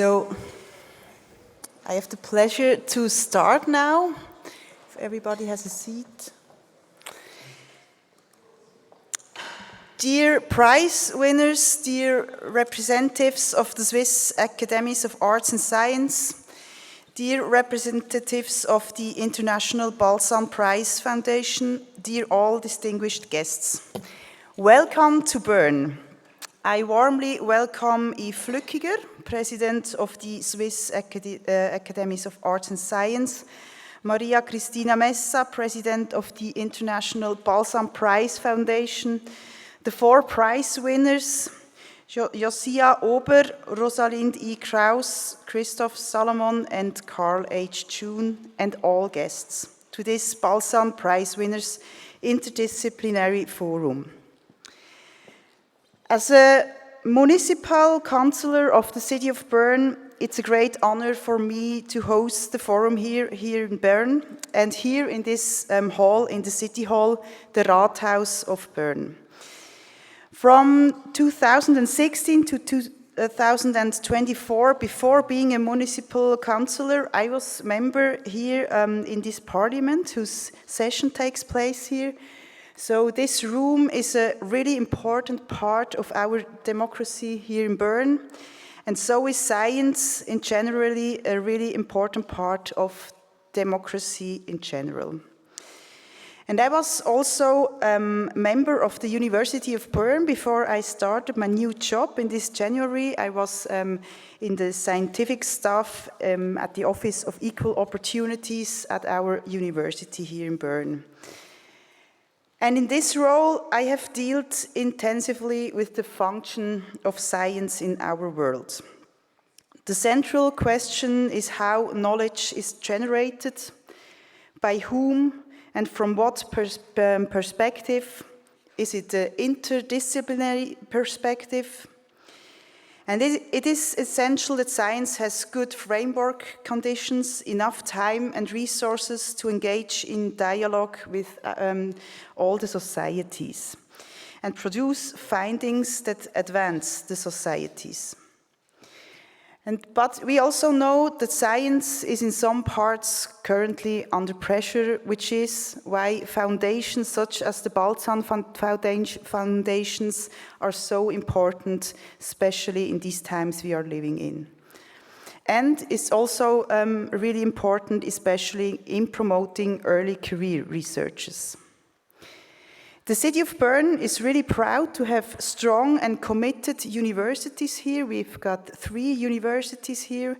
So I have the pleasure to start now, if everybody has a seat. Dear prize winners, dear representatives of the Swiss Academies of Arts and Science, dear representatives of the International Balzan Prize Foundation, dear all distinguished guests, welcome to Bern. I warmly welcome Yves Flückiger, President of the Swiss Academies of Arts and Science, Maria Cristina Messa, President of the International Balzan Prize Foundation, the 4 prize winners, Josia Ober, Rosalind E. Kraus, Christoph Salomon, and Carl H. June, and all guests to this Balzan Prize Winners Interdisciplinary Forum. As a municipal councillor of the city of Bern, it's a great honor for me to host the forum here in Bern, and here in this hall, in the city hall, the Rathaus of Bern. From 2016 to 2024, before being a municipal councillor, I was member here in this parliament, whose session takes place here. So this room is a really important part of our democracy here in Bern, and so is science in generally a really important part of democracy in general. And I was also a member of the University of Bern before I started my new job in this January. I was in the scientific staff at the Office of Equal Opportunities at our university here in Bern. And in this role, I have dealt intensively with the function of science in our world. The central question is how knowledge is generated, by whom, and from what perspective. Is it an interdisciplinary perspective? And it is essential that science has good framework conditions, enough time and resources to engage in dialogue with all the societies and produce findings that advance the societies. But we also know that science is in some parts currently under pressure, which is why foundations such as the Balzan foundations are so important, especially in these times we are living in. And it's also really important, especially in promoting early career researchers. The city of Bern is really proud to have strong and committed universities here. We've got 3 universities here,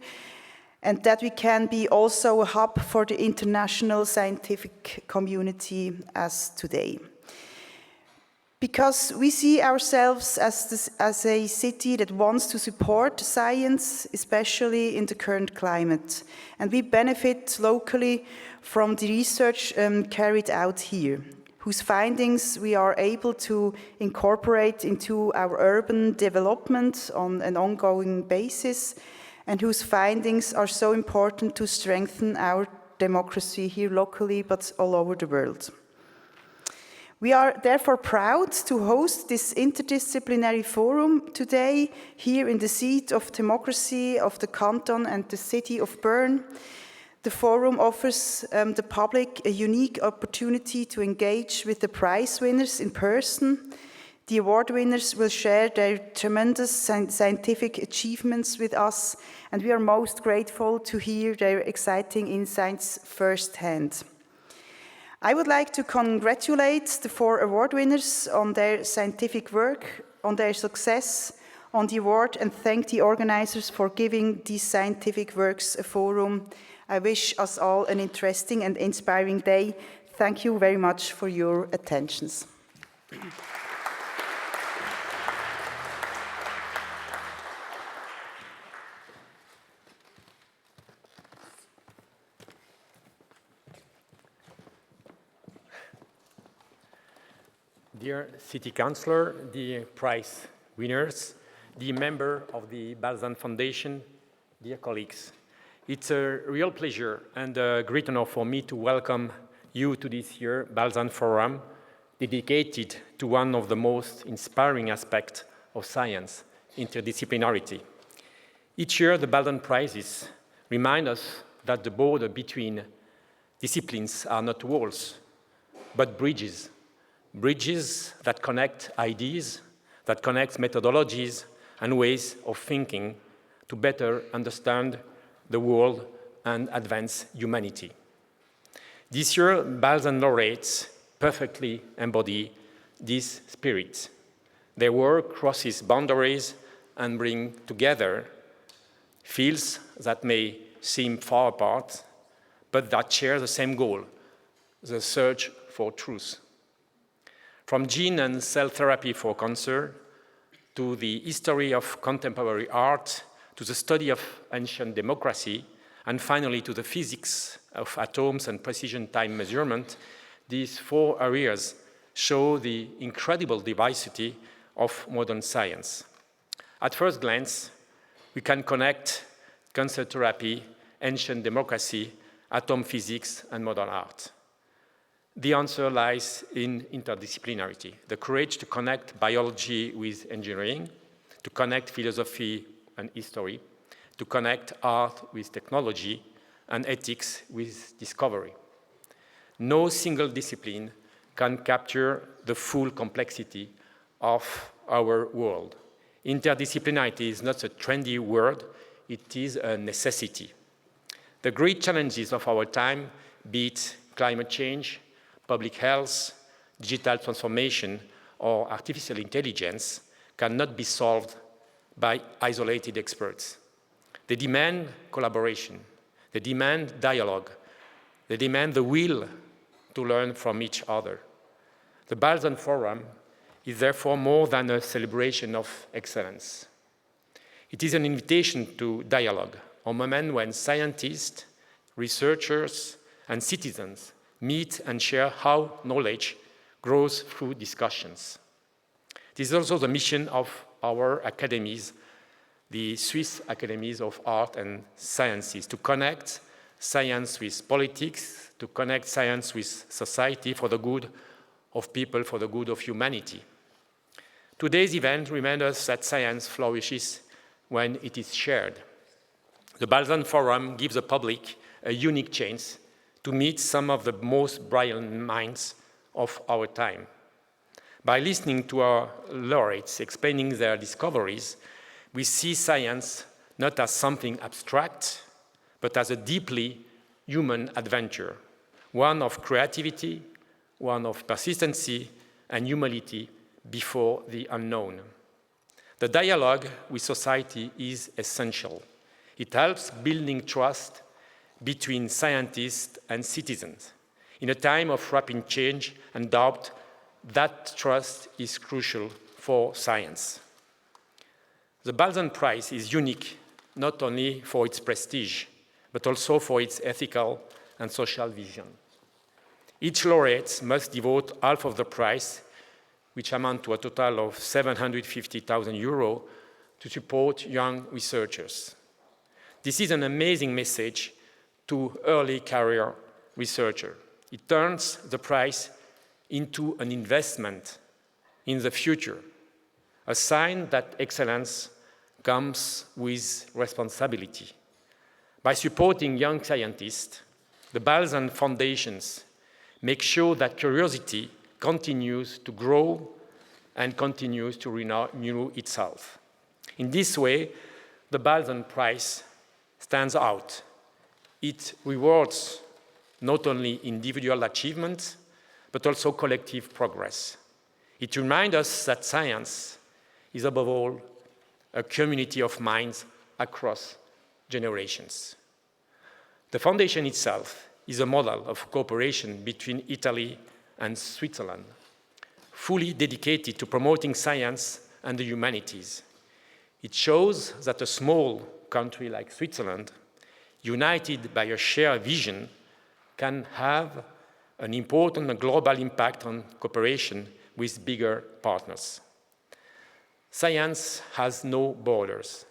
and that we can be also a hub for the international scientific community as today. Because we see ourselves as a city that wants to support science, especially in the current climate. And we benefit locally from the research carried out here, whose findings we are able to incorporate into our urban development on an ongoing basis, and whose findings are so important to strengthen our democracy here locally, but all over the world. We are therefore proud to host this interdisciplinary forum today here in the seat of democracy of the canton and the city of Bern. The forum offers the public a unique opportunity to engage with the prize winners in person. The award winners will share their tremendous scientific achievements with us, and we are most grateful to hear their exciting insights firsthand. I would like to congratulate the 4 award winners on their scientific work, on their success, on the award, and thank the organizers for giving these scientific works a forum. I wish us all an interesting and inspiring day. Thank you very much for your attentions. Dear City Councillor, the prize winners, the member of the Balzan Foundation, dear colleagues, it's a real pleasure and a great honor for me to welcome you to this year's Balzan Forum, dedicated to one of the most inspiring aspects of science, interdisciplinarity. Each year, the Balzan Prizes remind us that the border between disciplines are not walls, but bridges. Bridges that connect ideas, that connect methodologies and ways of thinking to better understand the world and advance humanity. This year, Balzan laureates perfectly embody this spirit. Their work crosses boundaries and brings together fields that may seem far apart, but that share the same goal, the search for truth. From gene and cell therapy for cancer, to the history of contemporary art, to the study of ancient democracy, and finally to the physics of atoms and precision time measurement, these 4 areas show the incredible diversity of modern science. At first glance, we can connect cancer therapy, ancient democracy, atom physics, and modern art. The answer lies in interdisciplinarity, the courage to connect biology with engineering, to connect philosophy and history, to connect art with technology, and ethics with discovery. No single discipline can capture the full complexity of our world. Interdisciplinarity is not a trendy word, it is a necessity. The great challenges of our time, be it climate change, public health, digital transformation, or artificial intelligence, cannot be solved by isolated experts. They demand collaboration, they demand dialogue, they demand the will to learn from each other. The Balzan Forum is therefore more than a celebration of excellence. It is an invitation to dialogue, a moment when scientists, researchers, and citizens meet and share how knowledge grows through discussions. This is also the mission of our academies, the Swiss Academies of Art and Sciences, to connect science with politics, to connect science with society for the good of people, for the good of humanity. Today's event reminds us that science flourishes when it is shared. The Balzan Forum gives the public a unique chance to meet some of the most brilliant minds of our time. By listening to our laureates explaining their discoveries, we see science not as something abstract, but as a deeply human adventure, one of creativity, one of persistency and humility before the unknown. The dialogue with society is essential. It helps building trust between scientists and citizens. In a time of rapid change and doubt, that trust is crucial for science. The Balzan Prize is unique, not only for its prestige, but also for its ethical and social vision. Each laureate must devote half of the prize, which amount to a total of 750,000 euros, to support young researchers. This is an amazing message to early career researchers. It turns the prize into an investment in the future, a sign that excellence comes with responsibility. By supporting young scientists, the Balzan Foundations make sure that curiosity continues to grow and continues to renew itself. In this way, the Balzan Prize stands out. It rewards not only individual achievement, but also collective progress. It reminds us that science is above all a community of minds across generations. The foundation itself is a model of cooperation between Italy and Switzerland, fully dedicated to promoting science and the humanities. It shows that a small country like Switzerland, united by a shared vision, can have an important global impact on cooperation with bigger partners. Science has no borders.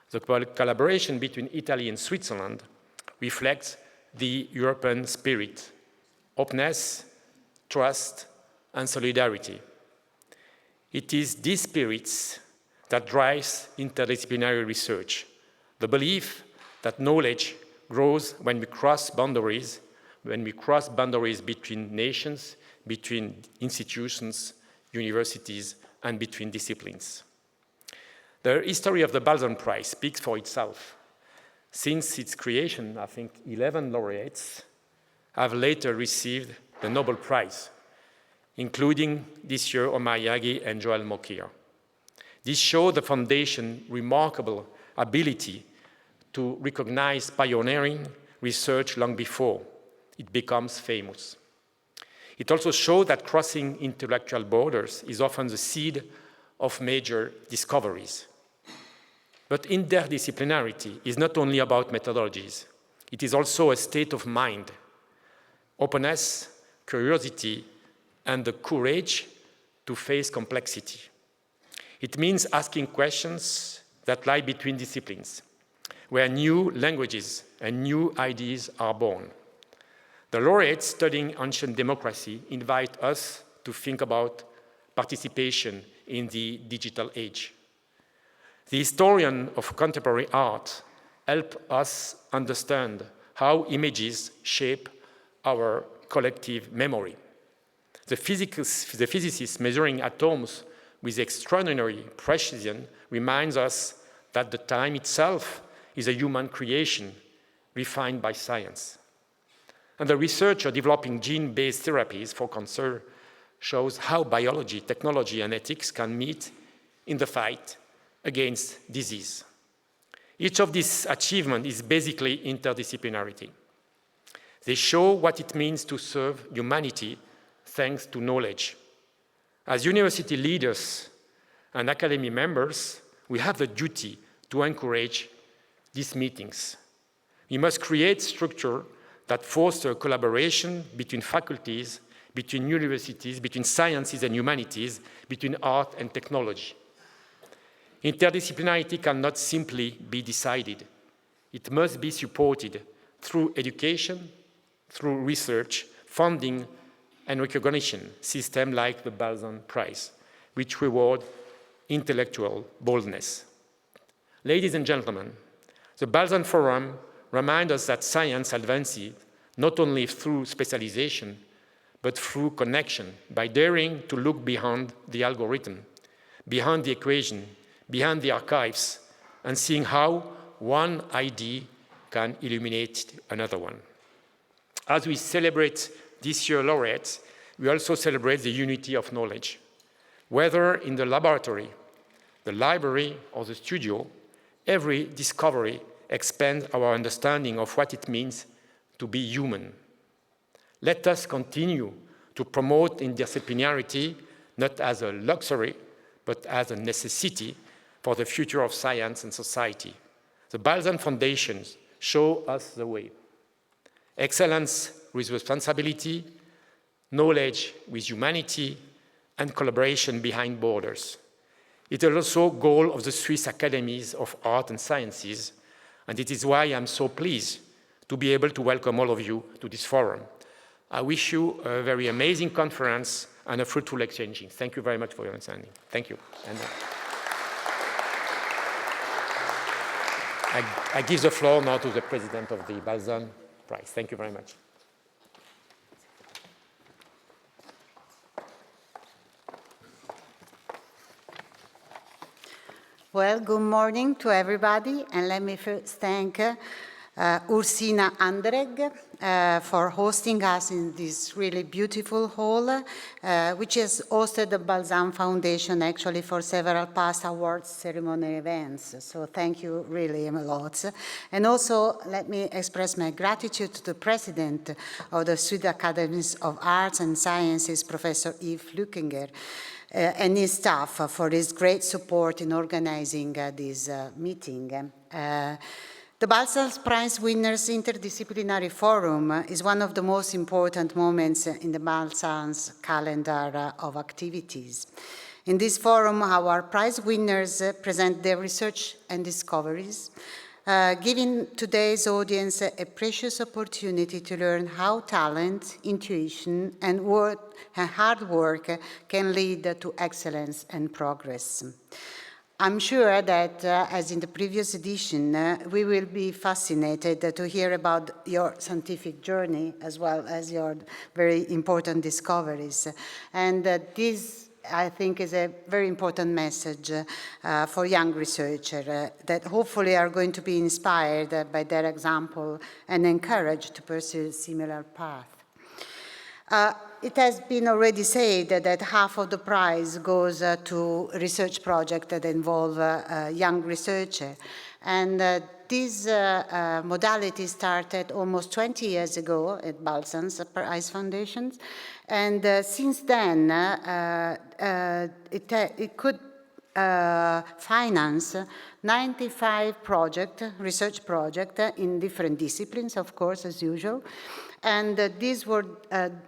The collaboration between Italy and Switzerland reflects the European spirit, openness, trust, and solidarity. It is these spirits that drives interdisciplinary research, the the belief that knowledge grows when we cross boundaries between nations, between institutions, universities, and between disciplines. The history of the Balzan Prize speaks for itself. Since its creation, I think 11 laureates have later received the Nobel Prize, including this year Omar Yaghi and Joel Mokyr. This shows the Foundation's remarkable ability to recognize pioneering research long before it becomes famous. It also shows that crossing intellectual borders is often the seed of major discoveries. But interdisciplinarity is not only about methodologies. It is also a state of mind, openness, curiosity, and the courage to face complexity. It means asking questions that lie between disciplines, where new languages and new ideas are born. The laureates studying ancient democracy invite us to think about participation in the digital age. The historian of contemporary art helps us understand how images shape our collective memory. The physicist measuring atoms with extraordinary precision reminds us that the time itself is a human creation refined by science. And the researcher developing gene-based therapies for cancer shows how biology, technology, and ethics can meet in the fight against disease. Each of these achievements is basically interdisciplinarity. They show what it means to serve humanity thanks to knowledge. As university leaders and academy members, we have the duty to encourage these meetings. We must create structure that foster collaboration between faculties, between universities, between sciences and humanities, between art and technology. Interdisciplinarity cannot simply be decided. It must be supported through education, through research, funding, and recognition systems like the Balzan Prize, which reward intellectual boldness. Ladies and gentlemen, the Balzan Forum reminds us that science advances not only through specialization, but through connection, by daring to look beyond the algorithm, beyond the equation, beyond the archives, and seeing how one idea can illuminate another one. As we celebrate this year's laureates, we also celebrate the unity of knowledge. Whether in the laboratory, the library, or the studio, every discovery expands our understanding of what it means to be human. Let us continue to promote interdisciplinarity not as a luxury, but as a necessity for the future of science and society. The Balzan Foundations show us the way. Excellence with responsibility, knowledge with humanity, and collaboration behind borders. It is also a goal of the Swiss Academies of Art and Sciences, and it is why I'm so pleased to be able to welcome all of you to this forum. I wish you a very amazing conference and a fruitful exchanging. Thank you very much for your understanding. Thank you. And I give the floor now to the president of the Balzan Prize. Thank you very much. Well, good morning to everybody, and let me first thank Ursina Andreg for hosting us in this really beautiful hall, which has hosted the Balzan Foundation actually for several past awards ceremony events. So thank you really a lot. And also let me express my gratitude to the president of the Swiss Academies of Arts and Sciences, Professor Yves Lückinger, and his staff for his great support in organizing this meeting. The Balzan Prize Winners Interdisciplinary Forum is one of the most important moments in the Balzan's calendar of activities. In this forum, our prize winners present their research and discoveries, giving today's audience a precious opportunity to learn how talent, intuition, and hard work can lead to excellence and progress. I'm sure that, as in the previous edition, we will be fascinated to hear about your scientific journey as well as your very important discoveries. And this, I think, is a very important message for young researchers that hopefully are going to be inspired by their example and encouraged to pursue a similar path. It has been already said that half of the prize goes to research projects that involve young researchers. And this modality started almost 20 years ago at Balzan's Prize Foundations. And since then, it could finance 95 research projects in different disciplines, of course, as usual. And these were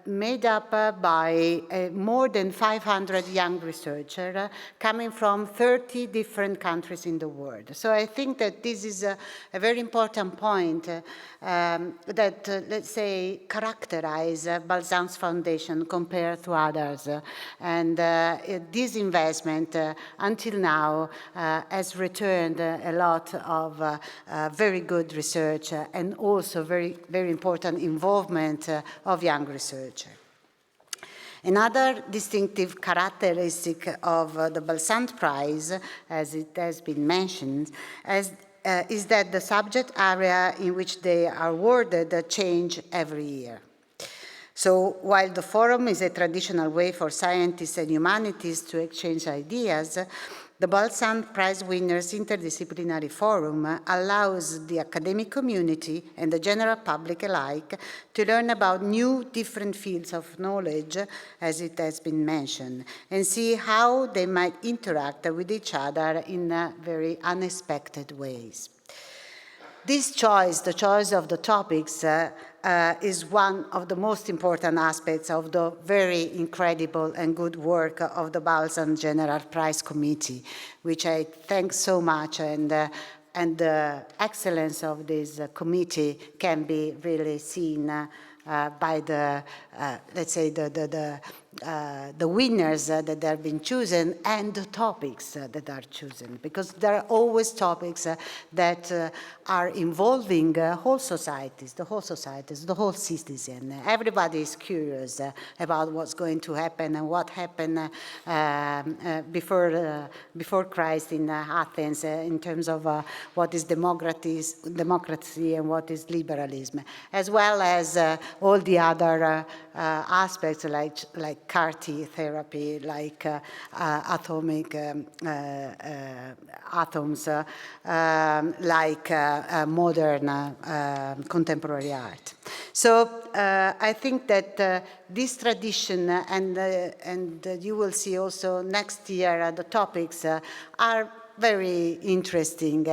made up by more than 500 young researchers coming from 30 different countries in the world. So I think that this is a very important point that, let's say, characterize Balzan's Foundation compared to others. And this investment, until now, has returned a lot of very good research and also very, very important involvement of young researchers. Another distinctive characteristic of the Balzan Prize, as it has been mentioned, is that the subject area in which they are awarded change every year. So while the forum is a traditional way for scientists and humanities to exchange ideas, the Balzan Prizewinners Interdisciplinary Forum allows the academic community and the general public alike to learn about new, different fields of knowledge, as it has been mentioned, and see how they might interact with each other in very unexpected ways. This choice, the choice of the topics, is one of the most important aspects of the very incredible and good work of the Balzan General Prize Committee, which I thank so much, and the excellence of this committee can be really seen by the, let's say, the winners that have been chosen and the topics that are chosen, because there are always topics that are involving whole societies, the whole citizen. Everybody is curious about what's going to happen and what happened before Christ in Athens in terms of what is democracy and what is liberalism, as well as all the other aspects like CAR-T therapy, like atomic atoms, like modern contemporary art. So I think that this tradition, and you will see also next year the topics are very interesting,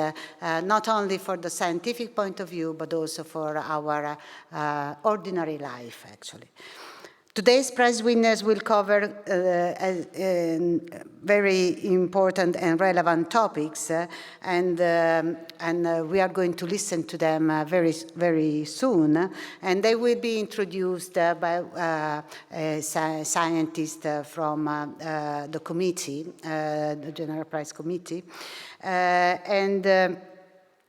not only for the scientific point of view, but also for our ordinary life, actually. Today's prize winners will cover very important and relevant topics, and we are going to listen to them very, very soon. And they will be introduced by a scientist from the committee, the General Prize Committee,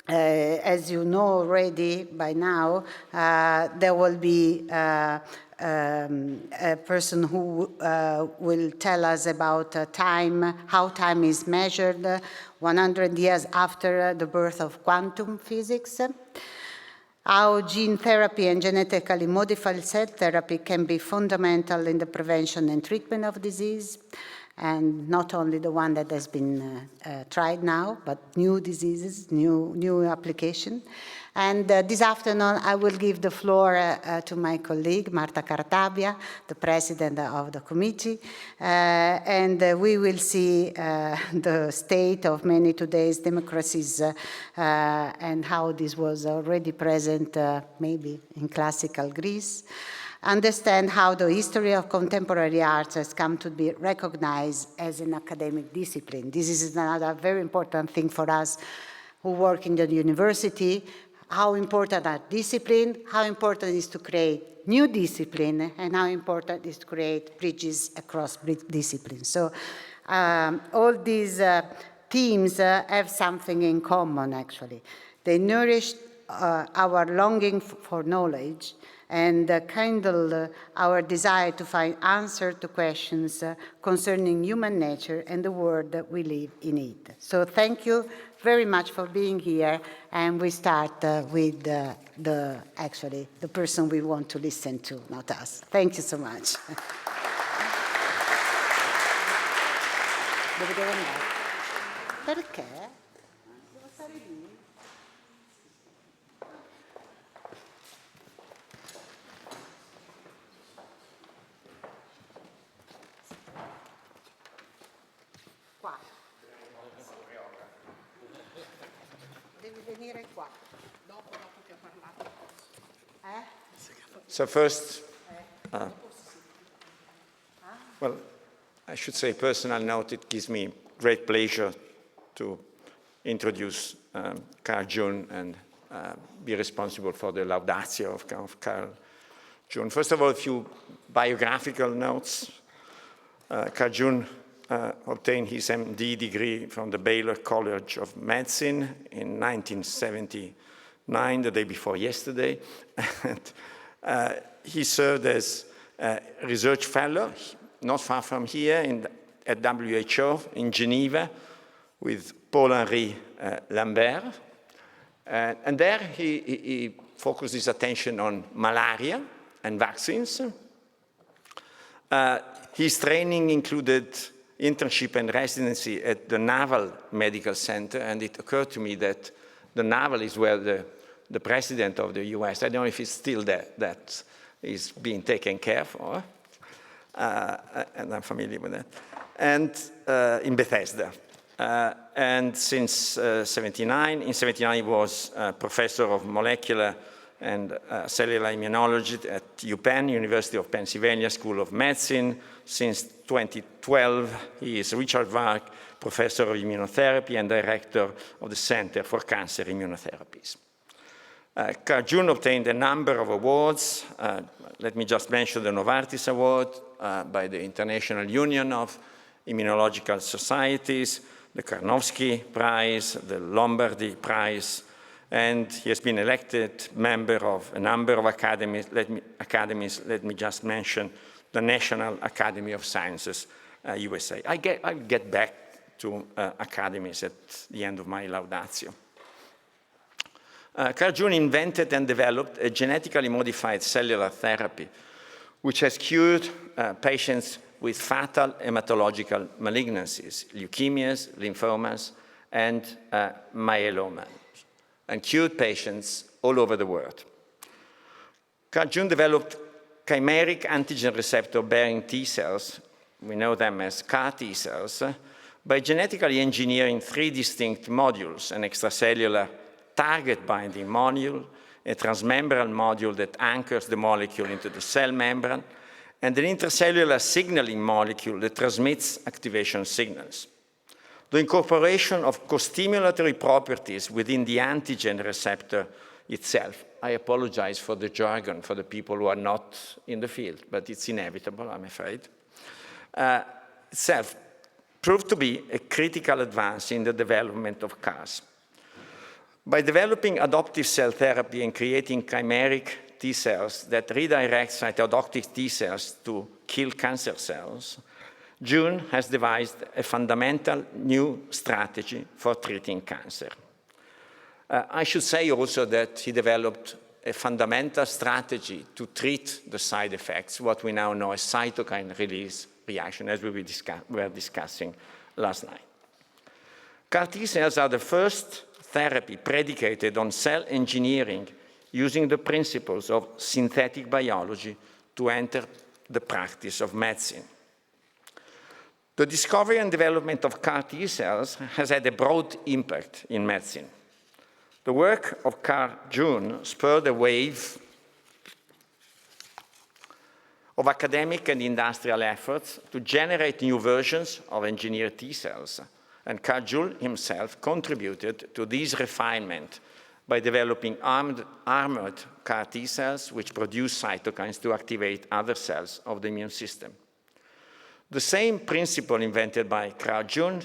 as you know already by now, there will be a person who will tell us about time, how time is measured 100 years after the birth of quantum physics, how gene therapy and genetically modified cell therapy can be fundamental in the prevention and treatment of disease, and not only the one that has been tried now, but new diseases, new application. And this afternoon, I will give the floor to my colleague, Marta Cartabia, the president of the committee, and we will see the state of many today's democracies and how this was already present maybe in classical Greece. Understand how the history of contemporary arts has come to be recognized as an academic discipline. This is another very important thing for us who work in the university, how important are discipline, how important it is to create new discipline, and how important it is to create bridges across disciplines. So all these themes have something in common, actually. They nourish our longing for knowledge and kindle our desire to find answers to questions concerning human nature and the world that we live in it. So thank you very much for being here, and we start with actually the person we want to listen to, not us. Thank you so much. Dove devo andare? Perché? Devo stare lì? Qua. Devi venire qua. Dopo che ho parlato. So first, well, I should say personal note, it gives me great pleasure to introduce Carl June and be responsible for the laudatio of Carl June. First of all, a few biographical notes. Carl June obtained his MD degree from the Baylor College of Medicine in 1979, the day before yesterday. And he served as a research fellow not far from here at WHO in Geneva with Paul-Henri Lambert. And there he focused his attention on malaria and vaccines. His training included internship and residency at the Naval Medical Center, and it occurred to me that the Naval is where the president of the US, I don't know if he's still there, that is being taken care of. And I'm familiar with that, and in Bethesda. And since in 79, he was professor of molecular and cellular immunology at UPenn, University of Pennsylvania School of Medicine. Since 2012, he is Richard Varg Professor of Immunotherapy and Director of the Center for Cancer Immunotherapies. Carl June obtained a number of awards. Let me just mention the Novartis Award by the International Union of Immunological Societies, the Karnofsky Prize, the Lombardy Prize, and he has been elected member of a number of academies. Let me just mention the National Academy of Sciences, USA. I'll get back to academies at the end of my laudatio. Carl June invented and developed a genetically modified cellular therapy, which has cured patients with fatal hematological malignancies, leukemias, lymphomas, and myeloma, and cured patients all over the world. Carl June developed chimeric antigen receptor-bearing T cells, we know them as CAR T cells, by genetically engineering 3 distinct modules: an extracellular target binding module, a transmembranous module that anchors the molecule into the cell membrane, and an intracellular signaling molecule that transmits activation signals. The incorporation of costimulatory properties within the antigen receptor itself. I apologize for the jargon for the people who are not in the field, but it's inevitable, I'm afraid. Itself proved to be a critical advance in the development of CARs. By developing adoptive cell therapy and creating chimeric T cells that redirect cytoadoptive T cells to kill cancer cells, June has devised a fundamental new strategy for treating cancer. I should say also that he developed a fundamental strategy to treat the side effects, what we now know as cytokine release reaction, as we were discussing last night. CAR T cells are the first therapy predicated on cell engineering using the principles of synthetic biology to enter the practice of medicine. The discovery and development of CAR T cells has had a broad impact in medicine. The work of Carl June spurred a wave of academic and industrial efforts to generate new versions of engineered T cells, and Carl June himself contributed to this refinement by developing armored CAR T cells which produce cytokines to activate other cells of the immune system. The same principle invented by Carl June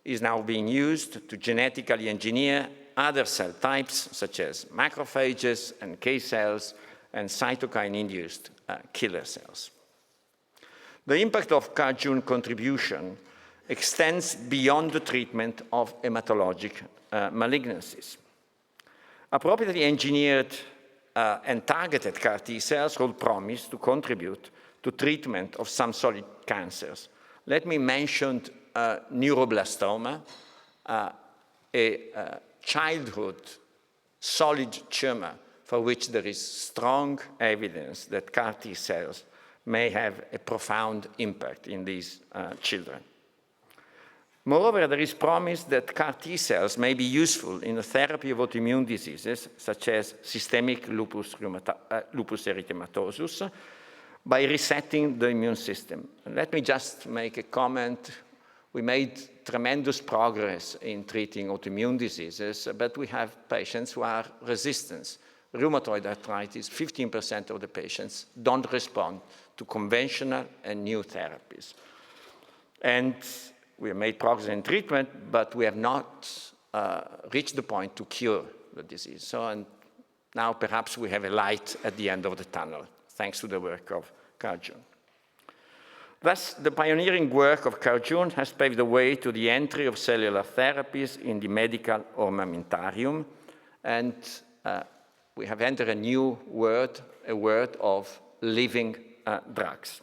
is now being used to genetically engineer other cell types, such as macrophages and K cells and cytokine-induced killer cells. The impact of CAR-June contribution extends beyond the treatment of hematologic malignancies. Appropriately engineered and targeted CAR T cells hold promise to contribute to treatment of some solid cancers. Let me mention neuroblastoma, a childhood solid tumor for which there is strong evidence that CAR T cells may have a profound impact in these children. Moreover, there is promise that CAR T cells may be useful in the therapy of autoimmune diseases, such as systemic lupus erythematosus, by resetting the immune system. And let me just make a comment. We made tremendous progress in treating autoimmune diseases, but we have patients who are resistant. Rheumatoid arthritis, 15% of the patients don't respond to conventional and new therapies. And we have made progress in treatment, but we have not reached the point to cure the disease. So now perhaps we have a light at the end of the tunnel, thanks to the work of CAR-June. Thus, the pioneering work of CAR-June has paved the way to the entry of cellular therapies in the medical armamentarium, and we have entered a new world, a world of living drugs.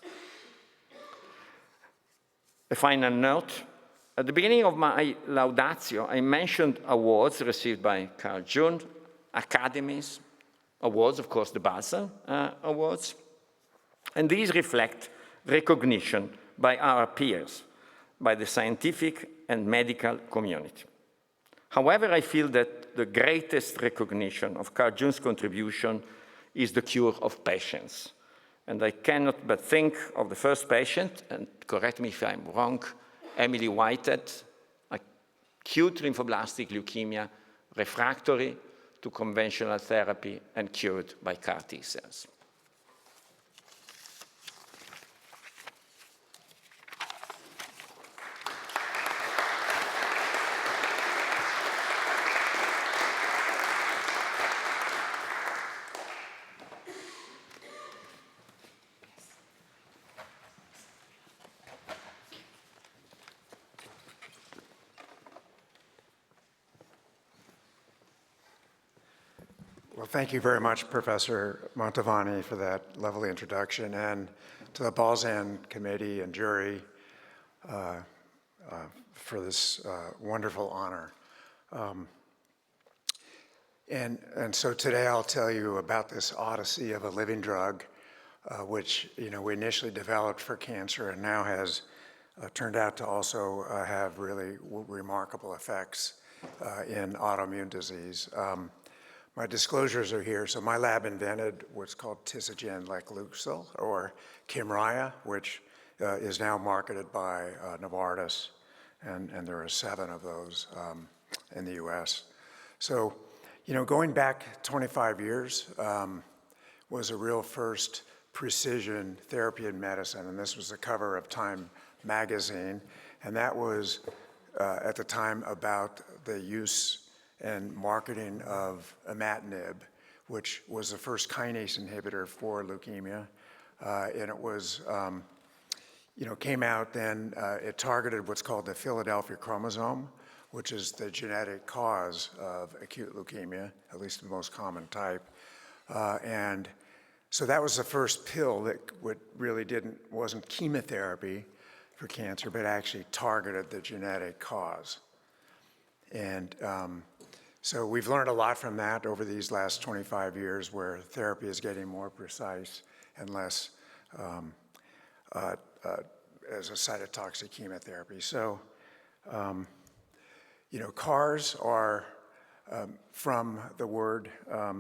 A final note. At the beginning of my laudatio, I mentioned awards received by CAR-June, academies, awards, of course, the Balzan awards. And these reflect recognition by our peers, by the scientific and medical community. However, I feel that the greatest recognition of CAR-June's contribution is the cure of patients. And I cannot but think of the first patient, and correct me if I'm wrong, Emily Whitehead, acute lymphoblastic leukemia, refractory to conventional therapy and cured by CAR T cells. Well, thank you very much, Professor Mantovani, for that lovely introduction, and to the Balzan committee and jury for this wonderful honor. And so today I'll tell you about this odyssey of a living drug, which we initially developed for cancer and now has turned out to also have really remarkable effects in autoimmune disease. My disclosures are here. So my lab invented what's called Tisagen Lechluxil, or Kymriah, which is now marketed by Novartis, and there are 7 of those in the US. So, going back 25 years was a real first precision therapy in medicine, and this was the cover of Time magazine, and that was at the time about the use and marketing of imatinib, which was the first kinase inhibitor for leukemia. And it was, came out then, it targeted what's called the Philadelphia chromosome, which is the genetic cause of acute leukemia, at least the most common type. And so that was the first pill that really wasn't chemotherapy for cancer, but actually targeted the genetic cause. And so we've learned a lot from that over these last 25 years, where therapy is getting more precise and less as a cytotoxic chemotherapy. So, CARs are from the word a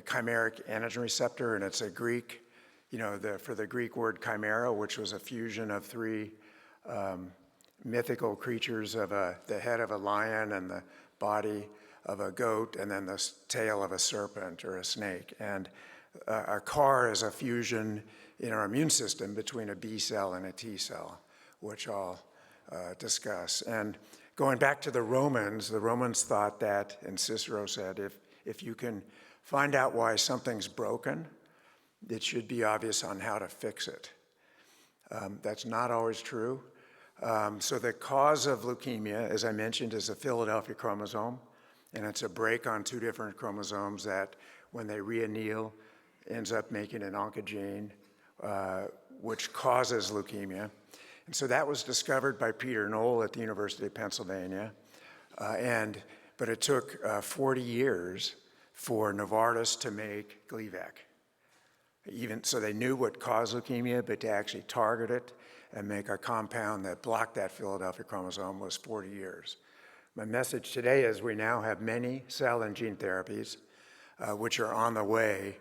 chimeric antigen receptor, and it's a Greek, for the Greek word chimera, which was a fusion of 3 mythical creatures of the head of a lion and the body of a goat, and then the tail of a serpent or a snake. And a CAR is a fusion in our immune system between a B cell and a T cell, which I'll discuss. And going back to the Romans thought that, and Cicero said, if you can find out why something's broken, it should be obvious on how to fix it. That's not always true. So the cause of leukemia, as I mentioned, is a Philadelphia chromosome, and it's a break on two different chromosomes that, when they reanneal, ends up making an oncogene, which causes leukemia. And so that was discovered by Peter Knoll at the University of Pennsylvania. But it took 40 years for Novartis to make Gleevec. Even so, they knew what caused leukemia, but to actually target it and make a compound that blocked that Philadelphia chromosome was 40 years. My message today is we now have many cell and gene therapies which are on the way.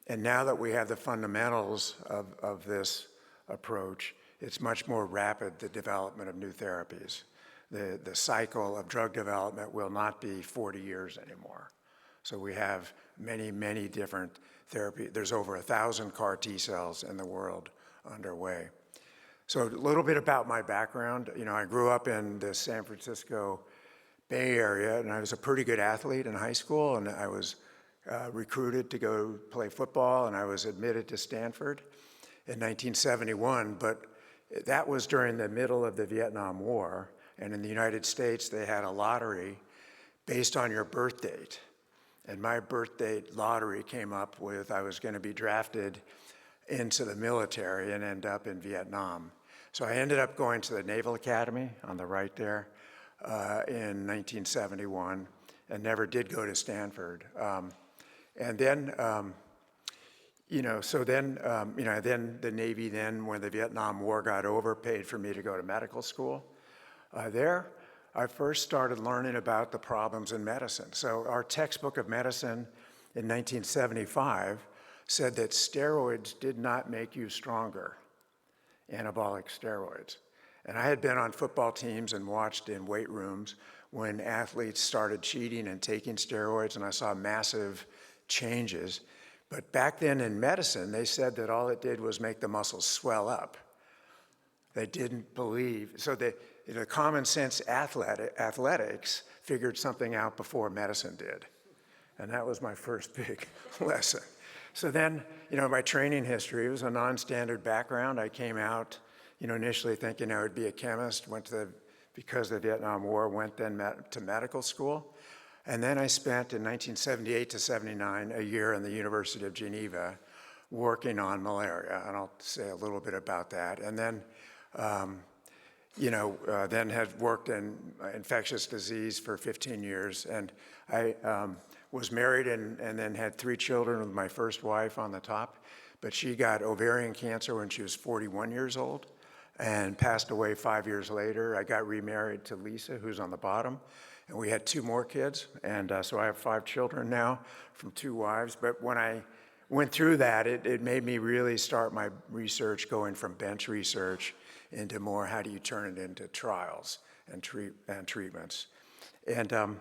And now that we have the fundamentals of this approach, it's much more rapid, the development of new therapies. The cycle of drug development will not be 40 years anymore. So we have many, many different therapies. There's over 1,000 CAR T cells in the world underway. So a little bit about my background. I grew up in the San Francisco Bay Area, and I was a pretty good athlete in high school, and I was recruited to go play football, and I was admitted to Stanford in 1971, but that was during the middle of the Vietnam War, and in the United States, they had a lottery based on your birth date. And my birth date lottery came up with I was going to be drafted into the military and end up in Vietnam. So I ended up going to the Naval Academy on the right there in 1971 and never did go to Stanford. And then, then the Navy then, when the Vietnam War got over, paid for me to go to medical school. There, I first started learning about the problems in medicine. So our textbook of medicine in 1975 said that steroids did not make you stronger, anabolic steroids. And I had been on football teams and watched in weight rooms when athletes started cheating and taking steroids, and I saw massive changes. But back then in medicine, they said that all it did was make the muscles swell up. They didn't believe. So the common sense athletics figured something out before medicine did. And that was my first big lesson. So then, my training history was a non-standard background. I came out, initially thinking I would be a chemist, because of the Vietnam War, went then to medical school. And then I spent, in 1978 to 79, a year in the University of Geneva working on malaria, and I'll say a little bit about that. And then, then had worked in infectious disease for 15 years, and I was married and then had 3 children with my first wife on the top, but she got ovarian cancer when she was 41 years old and passed away 5 years later. I got remarried to Lisa, who's on the bottom, and we had 2 more kids, and so I have 5 children now from 2 wives. But when I went through that, it made me really start my research, going from bench research into more how do you turn it into trials and treatments. And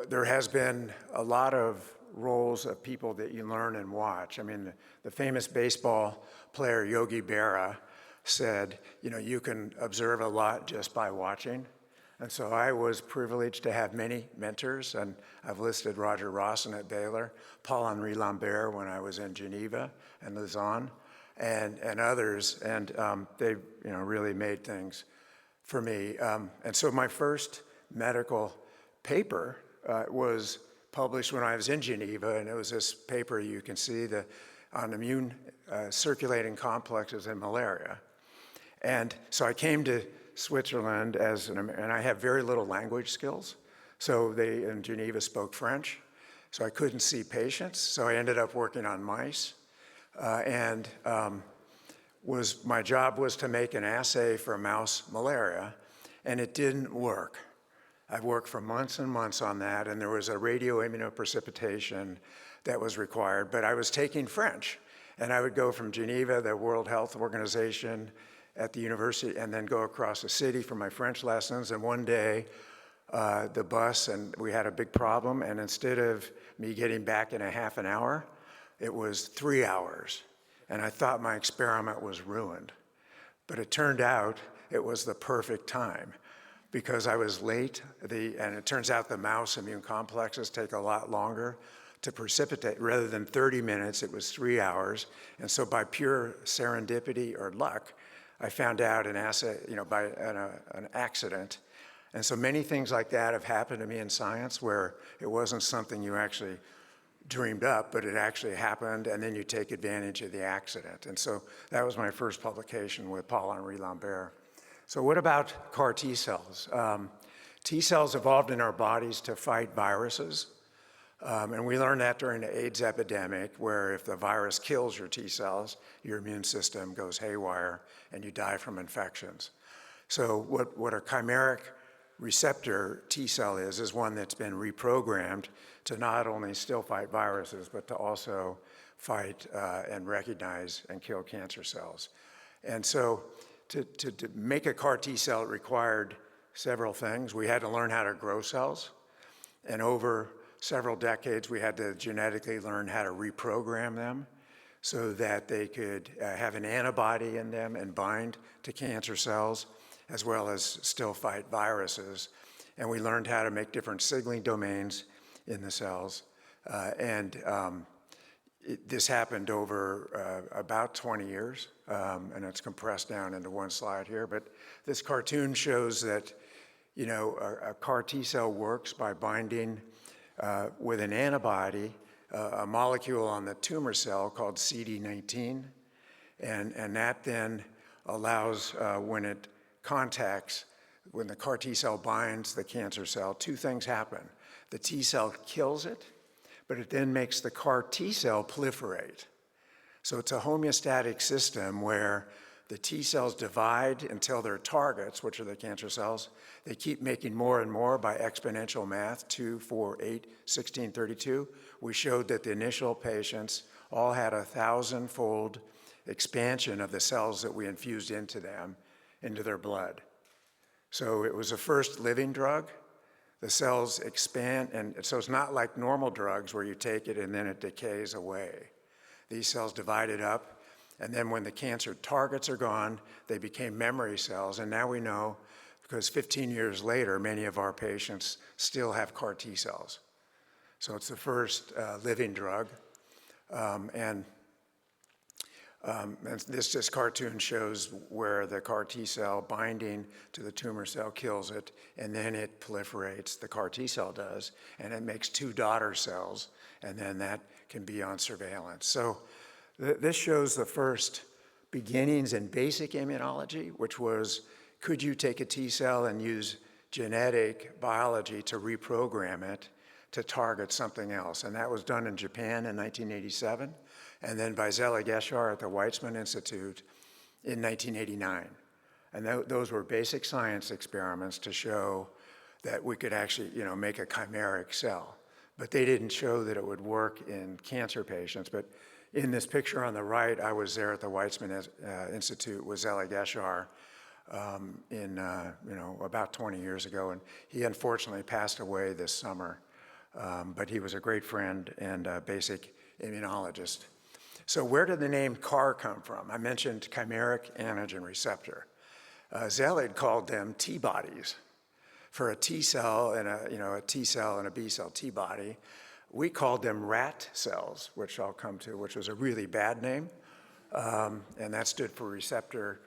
there has been a lot of roles of people that you learn and watch. I mean, the famous baseball player Yogi Berra said, you can observe a lot just by watching. And so I was privileged to have many mentors, and I've listed Roger Rawson at Baylor, Paul-Henri Lambert when I was in Geneva and Lausanne, and others, and they really made things for me. And so my first medical paper was published when I was in Geneva, and it was this paper you can see on immune circulating complexes in malaria. And so I came to Switzerland and I have very little language skills. So they in Geneva spoke French, so I couldn't see patients. So I ended up working on mice, my job was to make an assay for mouse malaria, and it didn't work. I worked for months and months on that, and there was a radioimmunoprecipitation that was required, but I was taking French, and I would go from Geneva, the World Health Organization, at the university, and then go across the city for my French lessons. And one day, the bus, and we had a big problem, and instead of me getting back in a half an hour, it was 3 hours. And I thought my experiment was ruined. But it turned out it was the perfect time because I was late, and it turns out the mouse immune complexes take a lot longer to precipitate. Rather than 30 minutes, it was 3 hours. And so by pure serendipity or luck, I found out an assay, by an accident. And so many things like that have happened to me in science where it wasn't something you actually dreamed up, but it actually happened, and then you take advantage of the accident. And so that was my first publication with Paul-Henri Lambert. So what about CAR T cells? T cells evolved in our bodies to fight viruses. And we learned that during the AIDS epidemic, where if the virus kills your T cells, your immune system goes haywire and you die from infections. So what a chimeric receptor T cell is one that's been reprogrammed to not only still fight viruses, but to also fight and recognize and kill cancer cells. And so to make a CAR T cell, it required several things. We had to learn how to grow cells, and over several decades, we had to genetically learn how to reprogram them so that they could have an antibody in them and bind to cancer cells, as well as still fight viruses. And we learned how to make different signaling domains in the cells. This happened over about 20 years, and it's compressed down into one slide here. But this cartoon shows that, a CAR T cell works by binding with an antibody, a molecule on the tumor cell called CD19, and that then allows, when it contacts, when the CAR T cell binds the cancer cell, two things happen. The T cell kills it, but it then makes the CAR T cell proliferate. So it's a homeostatic system where the T cells divide until their targets, which are the cancer cells. They keep making more and more by exponential math, 2, 4, 8, 16, 32. We showed that the initial patients all had 1,000-fold expansion of the cells that we infused into them, into their blood. So it was the first living drug. The cells expand, and so it's not like normal drugs where you take it and then it decays away. These cells divided up, and then when the cancer targets are gone, they became memory cells. And now we know, because 15 years later, many of our patients still have CAR T cells. So it's the first living drug. And this cartoon shows where the CAR T cell binding to the tumor cell kills it, and then it proliferates, the CAR T cell does, and it makes 2 daughter cells, and then that can be on surveillance. So this shows the first beginnings in basic immunology, which was, could you take a T cell and use genetic biology to reprogram it to target something else? And that was done in Japan in 1987, and then by Zelig Eshar at the Weizmann Institute in 1989. And those were basic science experiments to show that we could actually, make a chimeric cell. But they didn't show that it would work in cancer patients. But in this picture on the right, I was there at the Weizmann Institute with Zelig Eshar about 20 years ago, and he unfortunately passed away this summer. But he was a great friend and a basic immunologist. So where did the name CAR come from? I mentioned chimeric antigen receptor. Zelig called them T-bodies. For a T cell and a T cell and a B cell T-body, we called them rat cells, which I'll come to, which was a really bad name. And that stood for receptor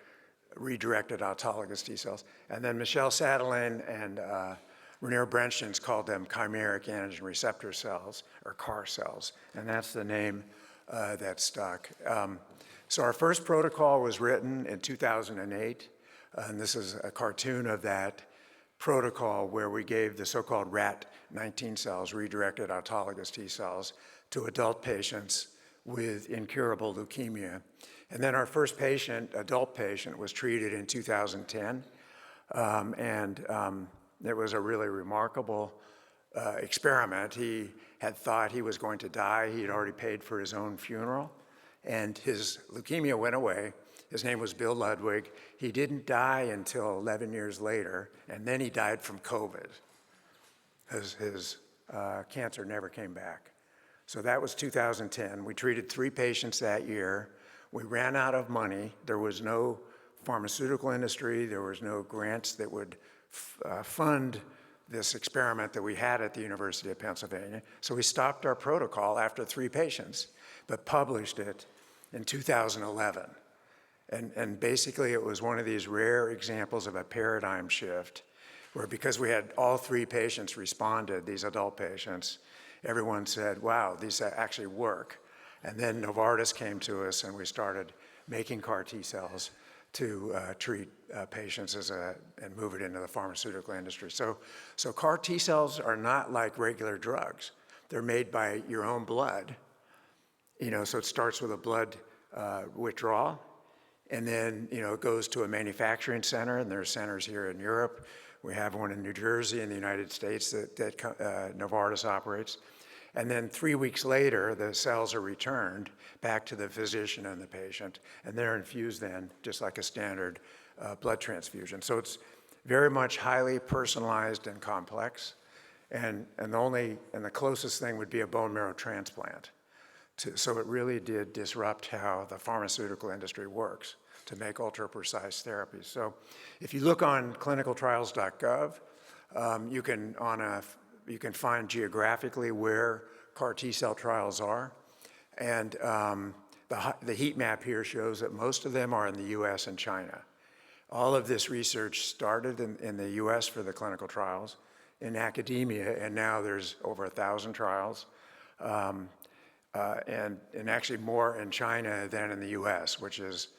redirected autologous T cells. And then Michel Sadelain and Reinier Brentjens called them chimeric antigen receptor cells, or CAR cells. And that's the name that stuck. So our first protocol was written in 2008. And this is a cartoon of that protocol where we gave the so-called RAT19 cells, redirected autologous T cells, to adult patients with incurable leukemia. And then our first patient, adult patient, was treated in 2010. It was a really remarkable experiment. He had thought he was going to die. He had already paid for his own funeral, and his leukemia went away. His name was Bill Ludwig. He didn't die until 11 years later, and then he died from COVID. His cancer never came back. So that was 2010. We treated 3 patients that year. We ran out of money. There was no pharmaceutical industry. There was no grants that would fund this experiment that we had at the University of Pennsylvania. So we stopped our protocol after 3 patients, but published it in 2011. And basically it was one of these rare examples of a paradigm shift where, because we had all 3 patients responded, these adult patients, everyone said, wow, these actually work. And then Novartis came to us and we started making CAR T cells to treat patients and move it into the pharmaceutical industry. So CAR T cells are not like regular drugs. They're made by your own blood. So it starts with a blood withdrawal, and then it goes to a manufacturing center, and there are centers here in Europe. We have one in New Jersey in the United States that Novartis operates. And then 3 weeks later, the cells are returned back to the physician and the patient, and they're infused then, just like a standard blood transfusion. So it's very much highly personalized and complex, and the closest thing would be a bone marrow transplant. So it really did disrupt how the pharmaceutical industry works to make ultra-precise therapies. So if you look on clinicaltrials.gov, you can find geographically where CAR T cell trials are. And the heat map here shows that most of them are in the US and China. All of this research started in the US for the clinical trials, in academia, and now there's over 1,000 trials. And actually more in China than in the US, which is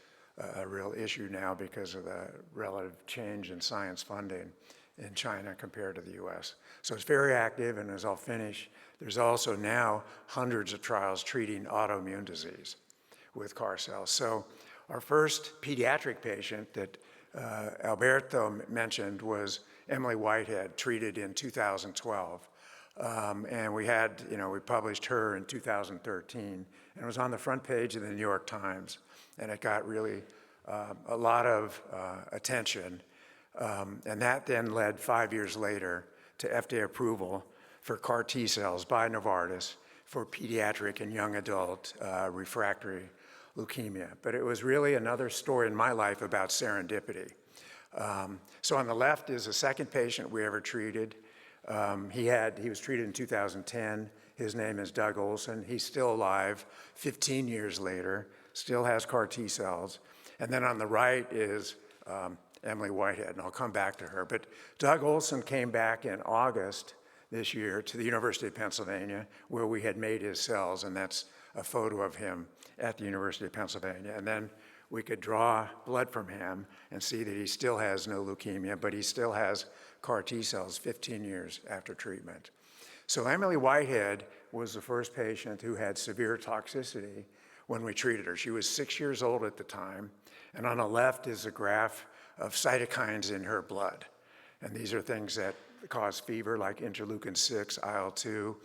a real issue now because of the relative change in science funding in China compared to the US. So it's very active, and as I'll finish, there's also now hundreds of trials treating autoimmune disease with CAR cells. So our first pediatric patient that Alberto mentioned was Emily Whitehead, treated in 2012. And we published her in 2013, and it was on the front page of the New York Times, and it got really a lot of attention. And that then led 5 years later to FDA approval for CAR T cells by Novartis for pediatric and young adult refractory leukemia. But it was really another story in my life about serendipity. So on the left is the second patient we ever treated. He was treated in 2010. His name is Doug Olson. He's still alive 15 years later, still has CAR T cells. And then on the right is Emily Whitehead, and I'll come back to her. But Doug Olson came back in August this year to the University of Pennsylvania, where we had made his cells, and that's a photo of him at the University of Pennsylvania. And then we could draw blood from him and see that he still has no leukemia, but he still has CAR T cells 15 years after treatment. So Emily Whitehead was the first patient who had severe toxicity when we treated her. She was 6 years old at the time, and on the left is a graph of cytokines in her blood. And these are things that cause fever, like interleukin-6, IL-2,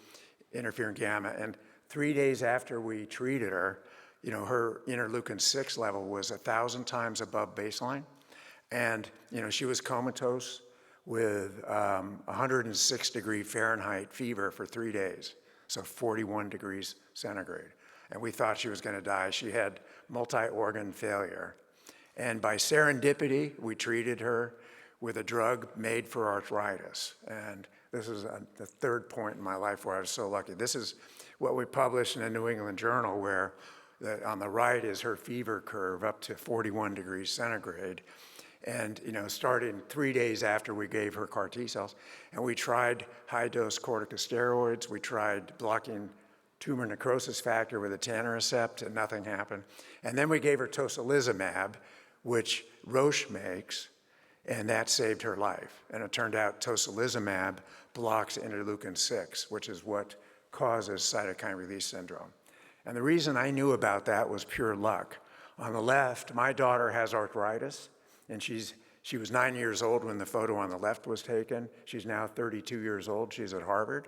interferon gamma. And 3 days after we treated her, her interleukin-6 level was 1,000 times above baseline. And, she was comatose with 106-degree Fahrenheit fever for 3 days, so 41 degrees centigrade. And we thought she was going to die. She had multi-organ failure. And by serendipity, we treated her with a drug made for arthritis. And this is the third point in my life where I was so lucky. This is what we published in the New England Journal, where on the right is her fever curve up to 41 degrees centigrade. And, starting 3 days after we gave her CAR T cells, and we tried high-dose corticosteroids, we tried blocking tumor necrosis factor with etanercept, and nothing happened. And then we gave her tocilizumab, which Roche makes, and that saved her life. And it turned out tocilizumab blocks interleukin-6, which is what causes cytokine release syndrome. And the reason I knew about that was pure luck. On the left, my daughter has arthritis, and she was 9 years old when the photo on the left was taken. She's now 32 years old. She's at Harvard.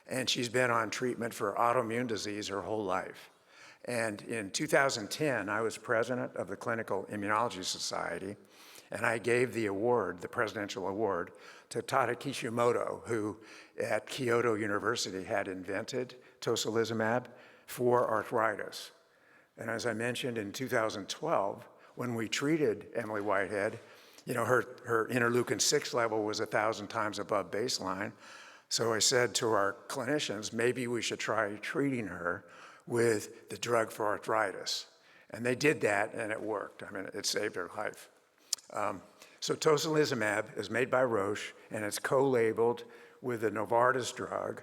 And she's been on treatment for autoimmune disease her whole life. And in 2010, I was president of the Clinical Immunology Society, and I gave the award, the presidential award, to Tada Kishimoto, who at Kyoto University had invented tocilizumab for arthritis. And as I mentioned, in 2012, when we treated Emily Whitehead, you know, her interleukin-6 level was 1,000 times above baseline. So I said to our clinicians, maybe we should try treating her with the drug for arthritis. And they did that, and it worked. I mean, it saved her life. So tocilizumab is made by Roche, and it's co-labeled with the Novartis drug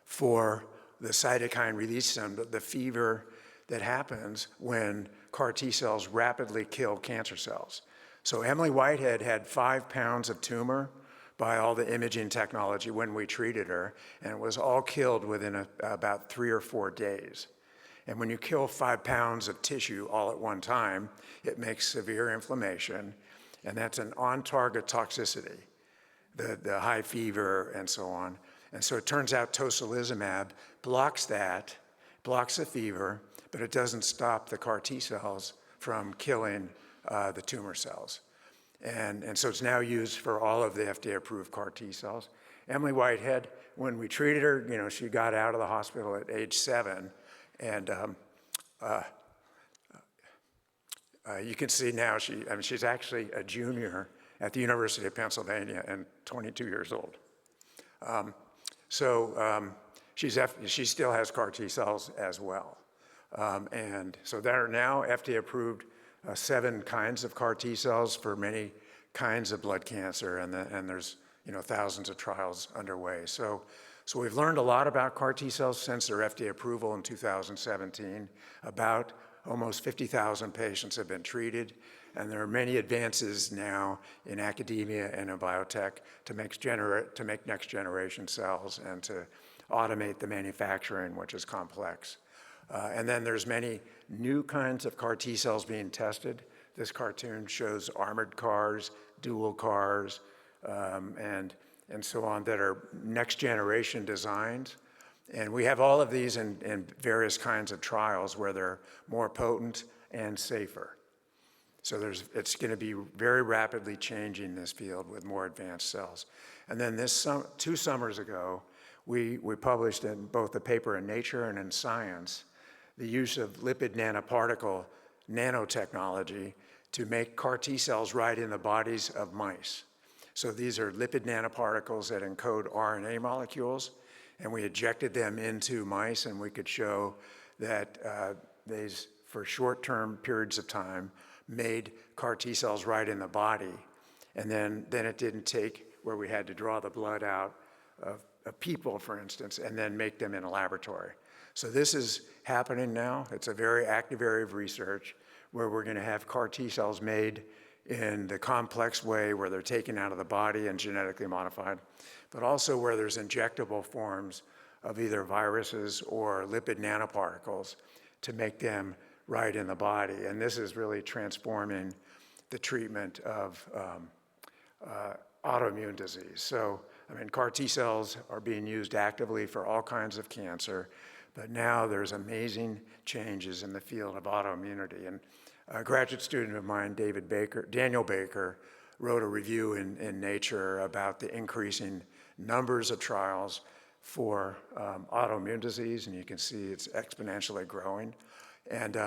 for the cytokine release syndrome, the fever that happens when CAR T cells rapidly kill cancer cells. So Emily Whitehead had 5 pounds of tumor by all the imaging technology when we treated her, and it was all killed within about 3 or 4 days. And when you kill 5 pounds of tissue all at one time, it makes severe inflammation, and that's an on-target toxicity, the high fever and so on. And so it turns out tocilizumab blocks that, blocks the fever, but it doesn't stop the CAR T cells from killing the tumor cells. And so it's now used for all of the FDA-approved CAR T cells. Emily Whitehead, when we treated her, you know, she got out of the hospital at age 7, and you can see now she's actually a junior at the University of Pennsylvania and 22 years old. She still has CAR T cells as well. And so there are now FDA-approved 7 kinds of CAR T cells for many kinds of blood cancer, and there's, you know, thousands of trials underway. So we've learned a lot about CAR T cells since their FDA approval in 2017. About almost 50,000 patients have been treated, and there are many advances now in academia and in biotech to make next generation cells and to automate the manufacturing, which is complex. And then there's many new kinds of CAR T cells being tested. This cartoon shows armored cars, dual cars, and so on that are next generation designs. And we have all of these in various kinds of trials where they're more potent and safer. So it's going to be very rapidly changing this field with more advanced cells. And then 2 summers ago, we published in both the paper in Nature and in Science the use of lipid nanoparticle nanotechnology to make CAR T cells right in the bodies of mice. So these are lipid nanoparticles that encode RNA molecules, and we injected them into mice, and we could show that these, for short-term periods of time, made CAR T cells right in the body. And then it didn't take where we had to draw the blood out of people, for instance, and then make them in a laboratory. So this is happening now. It's a very active area of research where we're going to have CAR T cells made in the complex way where they're taken out of the body and genetically modified, but also where there's injectable forms of either viruses or lipid nanoparticles to make them right in the body. And this is really transforming the treatment of autoimmune disease. So, I mean, CAR T cells are being used actively for all kinds of cancer, but now there's amazing changes in the field of autoimmunity. And a graduate student of mine, Daniel Baker, wrote a review in Nature about the increasing numbers of trials for autoimmune disease, and you can see it's exponentially growing. And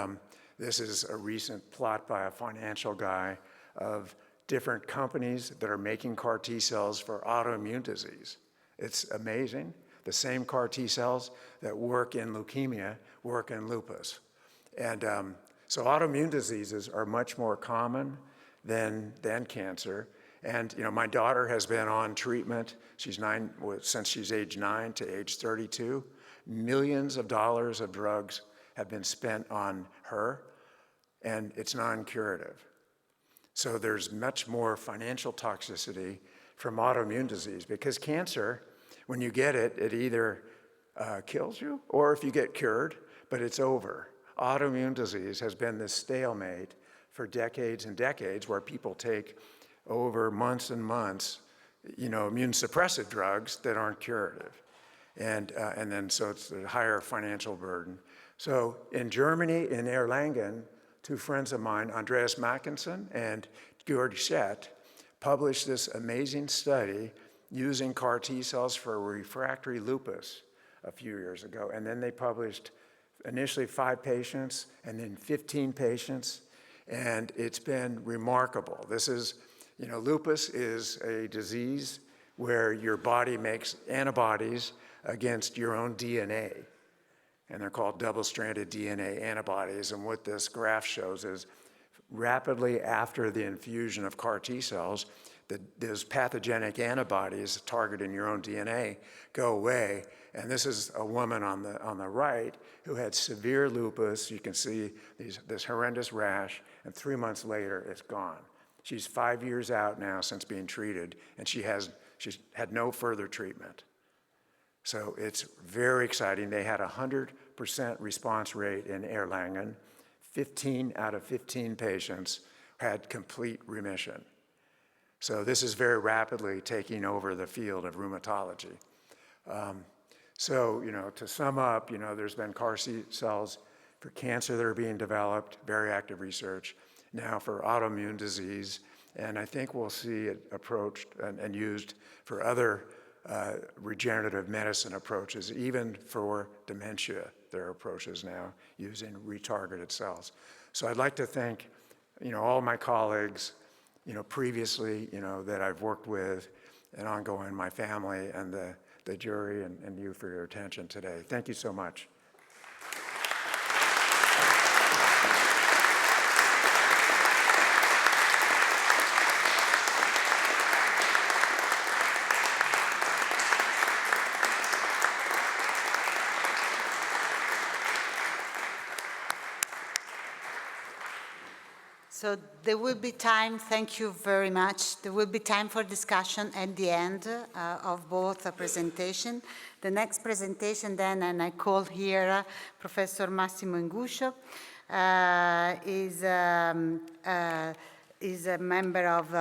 this is a recent plot by a financial guy of different companies that are making CAR T cells for autoimmune disease. It's amazing. The same CAR T cells that work in leukemia work in lupus. And so autoimmune diseases are much more common than cancer. And, you know, my daughter has been on treatment. Since she's age 9 to age 32. Millions of dollars of drugs have been spent on her, and it's non-curative. So there's much more financial toxicity from autoimmune disease, because cancer, when you get it, it either kills you, or if you get cured, but it's over. Autoimmune disease has been this stalemate for decades and decades, where people take over months and months, you know, immune suppressive drugs that aren't curative. And then so it's a higher financial burden. So in Germany, in Erlangen, 2 friends of mine, Andreas Mackensen and Georg Schett, published this amazing study using CAR T cells for refractory lupus a few years ago. And then they published initially 5 patients and then 15 patients. And it's been remarkable. This is, lupus is a disease where your body makes antibodies against your own DNA. And they're called double-stranded DNA antibodies. And what this graph shows is rapidly after the infusion of CAR T cells, those pathogenic antibodies targeting your own DNA go away. And this is a woman on the right who had severe lupus. You can see this horrendous rash, and 3 months later, it's gone. She's 5 years out now since being treated, and she's had no further treatment. So it's very exciting. They had a 100% response rate in Erlangen. 15 out of 15 patients had complete remission. So this is very rapidly taking over the field of rheumatology. To sum up, there's been CAR T cells for cancer that are being developed, very active research, now for autoimmune disease, and I think we'll see it approached and used for other regenerative medicine approaches, even for dementia. There are approaches now using retargeted cells. So I'd like to thank, all my colleagues, previously, that I've worked with and ongoing, my family and the jury and you for your attention today. Thank you so much. So there will be time, thank you very much. There will be time for discussion at the end of both presentations. The next presentation then, and I call here Professor Massimo Inguscio, is a member of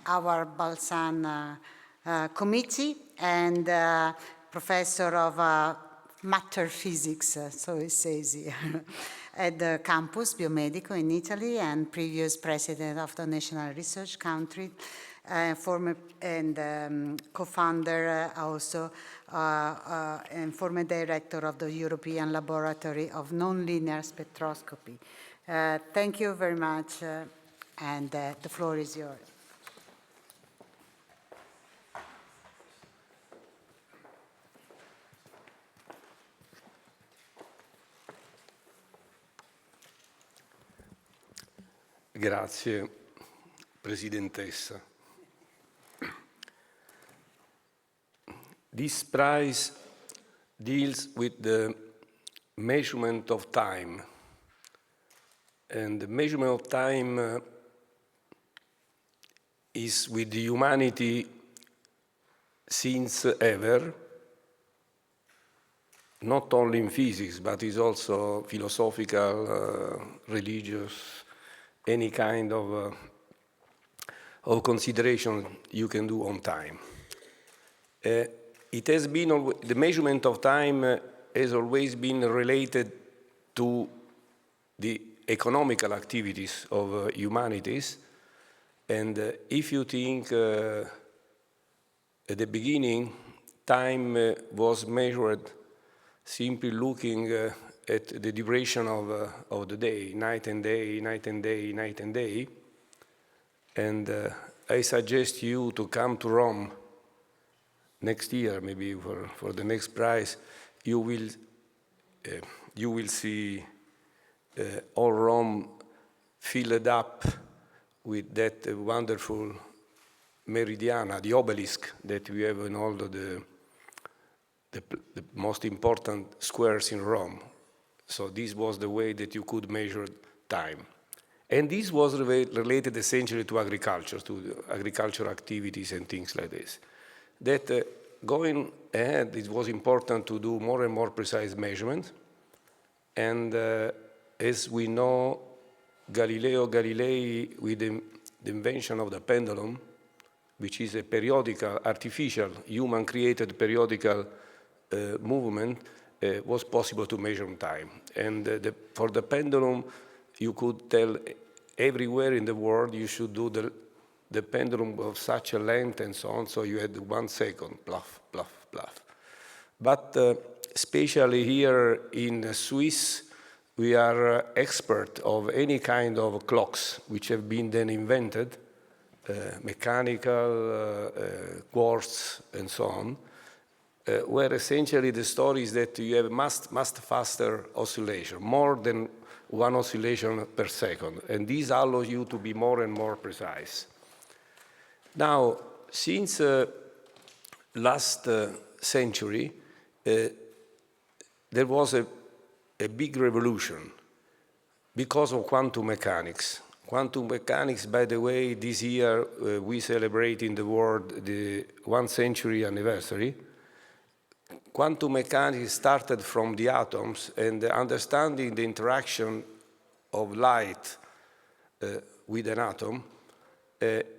our Balzan committee and professor of matter physics, so it says here. At the campus Biomedico in Italy and previous president of the National Research Council, former and co-founder also and former director of the European Laboratory of Nonlinear Spectroscopy. Thank you very much, and the floor is yours. Grazie, Presidentessa. This prize deals with the measurement of time. And the measurement of time is with the humanity since ever, not only in physics, but is also philosophical, religious, any kind of consideration you can do on time. It has been, the measurement of time has always been related to the economical activities of humanities. And if you think at the beginning, time was measured simply looking at the duration of the day, night and day, night and day, night and day. And I suggest you to come to Rome next year, maybe for the next prize. You will see all Rome filled up with that wonderful meridiana, the obelisk that we have in all the most important squares in Rome. So this was the way that you could measure time. And this was related essentially to agriculture, activities and things like this. That going ahead, it was important to do more and more precise measurements. And as we know, Galileo Galilei, with the invention of the pendulum, which is a periodical, artificial, human-created periodical movement, was possible to measure time. And for the pendulum, you could tell everywhere in the world you should do the pendulum of such a length and so on, so you had 1 second, pluff, pluff, pluff. But especially here in Swiss, we are expert of any kind of clocks which have been then invented, mechanical, quartz, and so on, where essentially the story is that you have much faster oscillation, more than one oscillation per second, and this allows you to be more and more precise. Now, since last century, there was a big revolution because of quantum mechanics. Quantum mechanics, by the way, this year we celebrate in the world the 1 century anniversary. Quantum mechanics started from the atoms, and understanding the interaction of light with an atom,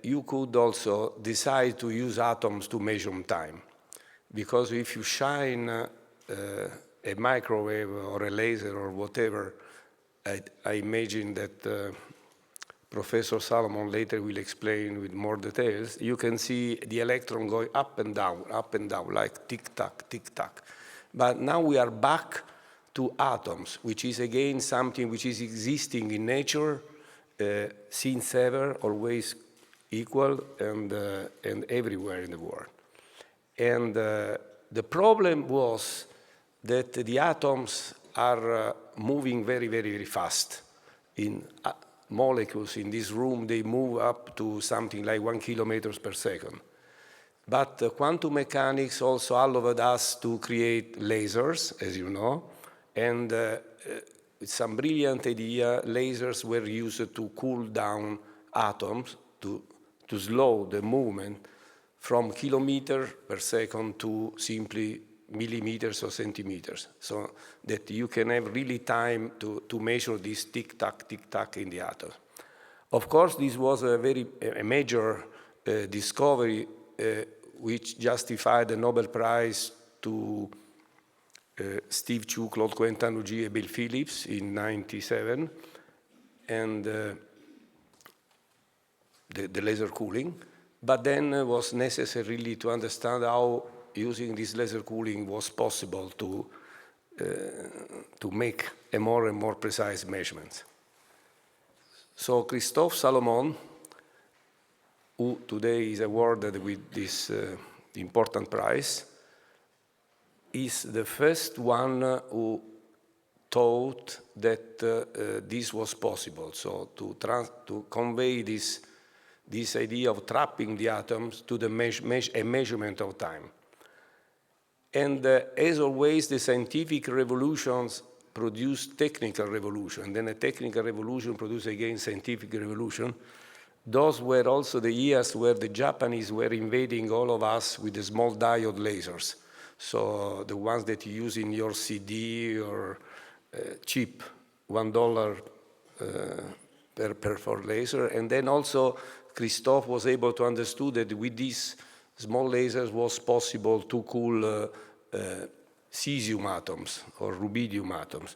you could also decide to use atoms to measure time. Because if you shine a microwave or a laser or whatever, I imagine that Professor Salomon later will explain with more details, you can see the electron going up and down, like tick-tock, tick-tock. But now we are back to atoms, which is again something which is existing in nature since ever, always equal and everywhere in the world. And the problem was that the atoms are moving very, very, very fast. In molecules in this room, they move up to something like 1 kilometer per second. But quantum mechanics also allowed us to create lasers, as you know, and with some brilliant idea, lasers were used to cool down atoms, to slow the movement from kilometers per second to simply millimeters or centimeters, so that you can have really time to measure this tick-tock in the atom. Of course, this was a major discovery which justified the Nobel Prize to Steve Chu, Claude Quentin-Rougy, and Bill Phillips in 1997, and the laser cooling. But then it was necessary really to understand how using this laser cooling was possible to make a more and more precise measurements. So Christophe Salomon, who today is awarded with this important prize, is the first one who thought that this was possible. So to convey this idea of trapping the atoms to the a measurement of time. And as always, the scientific revolutions produce technical revolution, and then a technical revolution produces again scientific revolution. Those were also the years where the Japanese were invading all of us with the small diode lasers. So the ones that you use in your CD or cheap $1 per laser. And then also Christophe was able to understand that with these small lasers was possible to cool cesium atoms or rubidium atoms.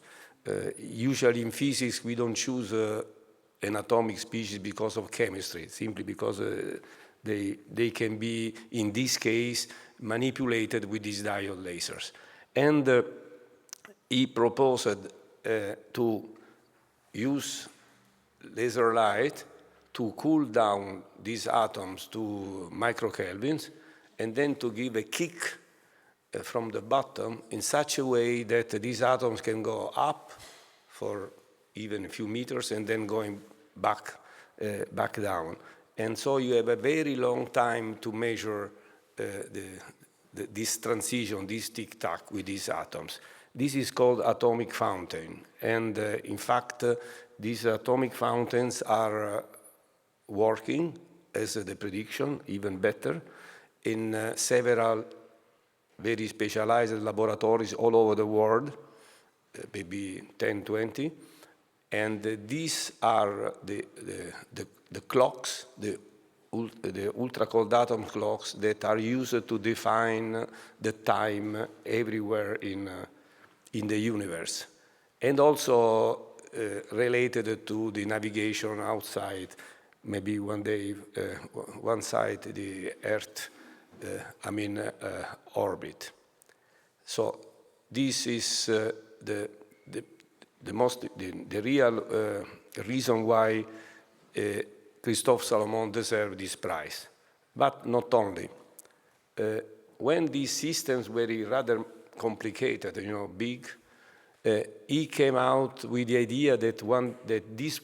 Usually in physics, we don't choose an atomic species because of chemistry, simply because they can be, in this case, manipulated with these diode lasers. And he proposed to use laser light to cool down these atoms to microkelvins, and then to give a kick from the bottom in such a way that these atoms can go up for even a few meters and then going back down. And so you have a very long time to measure this transition, this tick-tock with these atoms. This is called atomic fountain. And in fact, these atomic fountains are working as the prediction, even better, in several very specialized laboratories all over the world, maybe 10, 20. And these are the clocks, the ultra-cold atom clocks that are used to define the time everywhere in the universe. And also related to the navigation outside, maybe one day, one side the Earth, orbit. So this is the real reason why Christophe Salomon deserved this prize. But not only. When these systems were rather complicated, big, he came out with the idea that this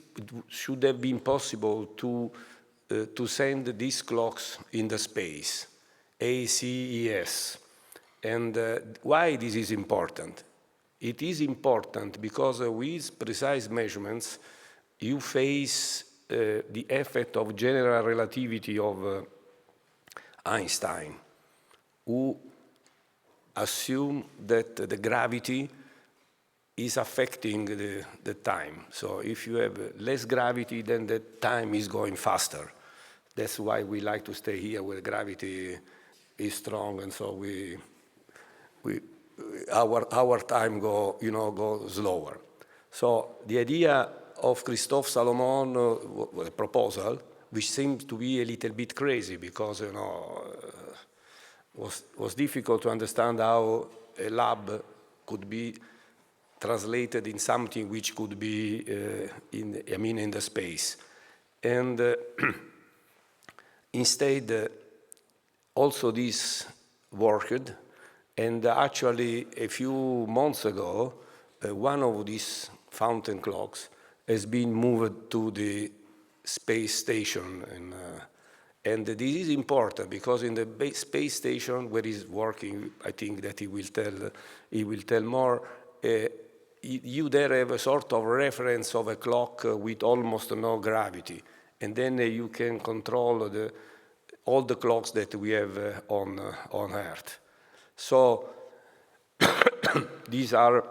should have been possible to send these clocks in the space, ACES. And why this is important? It is important because with precise measurements, you face the effect of general relativity of Einstein, who assumed that the gravity is affecting the time. So if you have less gravity, then the time is going faster. That's why we like to stay here where gravity is strong, and so our time go slower. So the idea of Christophe Salomon, the proposal, which seems to be a little bit crazy because was difficult to understand how a lab could be translated in something which could be in the space. And instead, also this worked, and actually a few months ago, one of these fountain clocks has been moved to the space station. And this is important because in the space station where he's working, I think that he will tell more, you there have a sort of reference of a clock with almost no gravity. And then you can control all the clocks that we have on Earth. So these are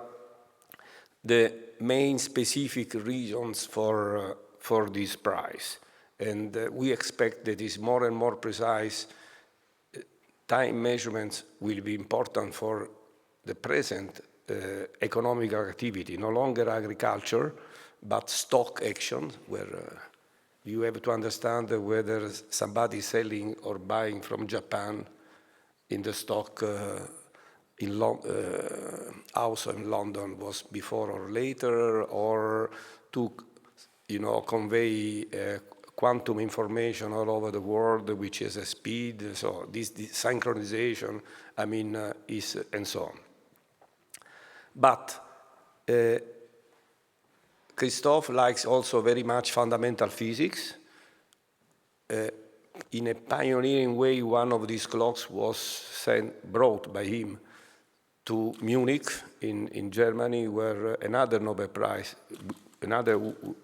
the main specific reasons for this prize. And we expect that is more and more precise time measurements will be important for the present economic activity, no longer agriculture, but stock action, where you have to understand whether somebody is selling or buying from Japan in the stock house in London was before or later, or to convey quantum information all over the world, which is a speed. So this synchronization, is and so on. But Christophe likes also very much fundamental physics. In a pioneering way, one of these clocks was brought by him to Munich in Germany, where another Nobel Prize,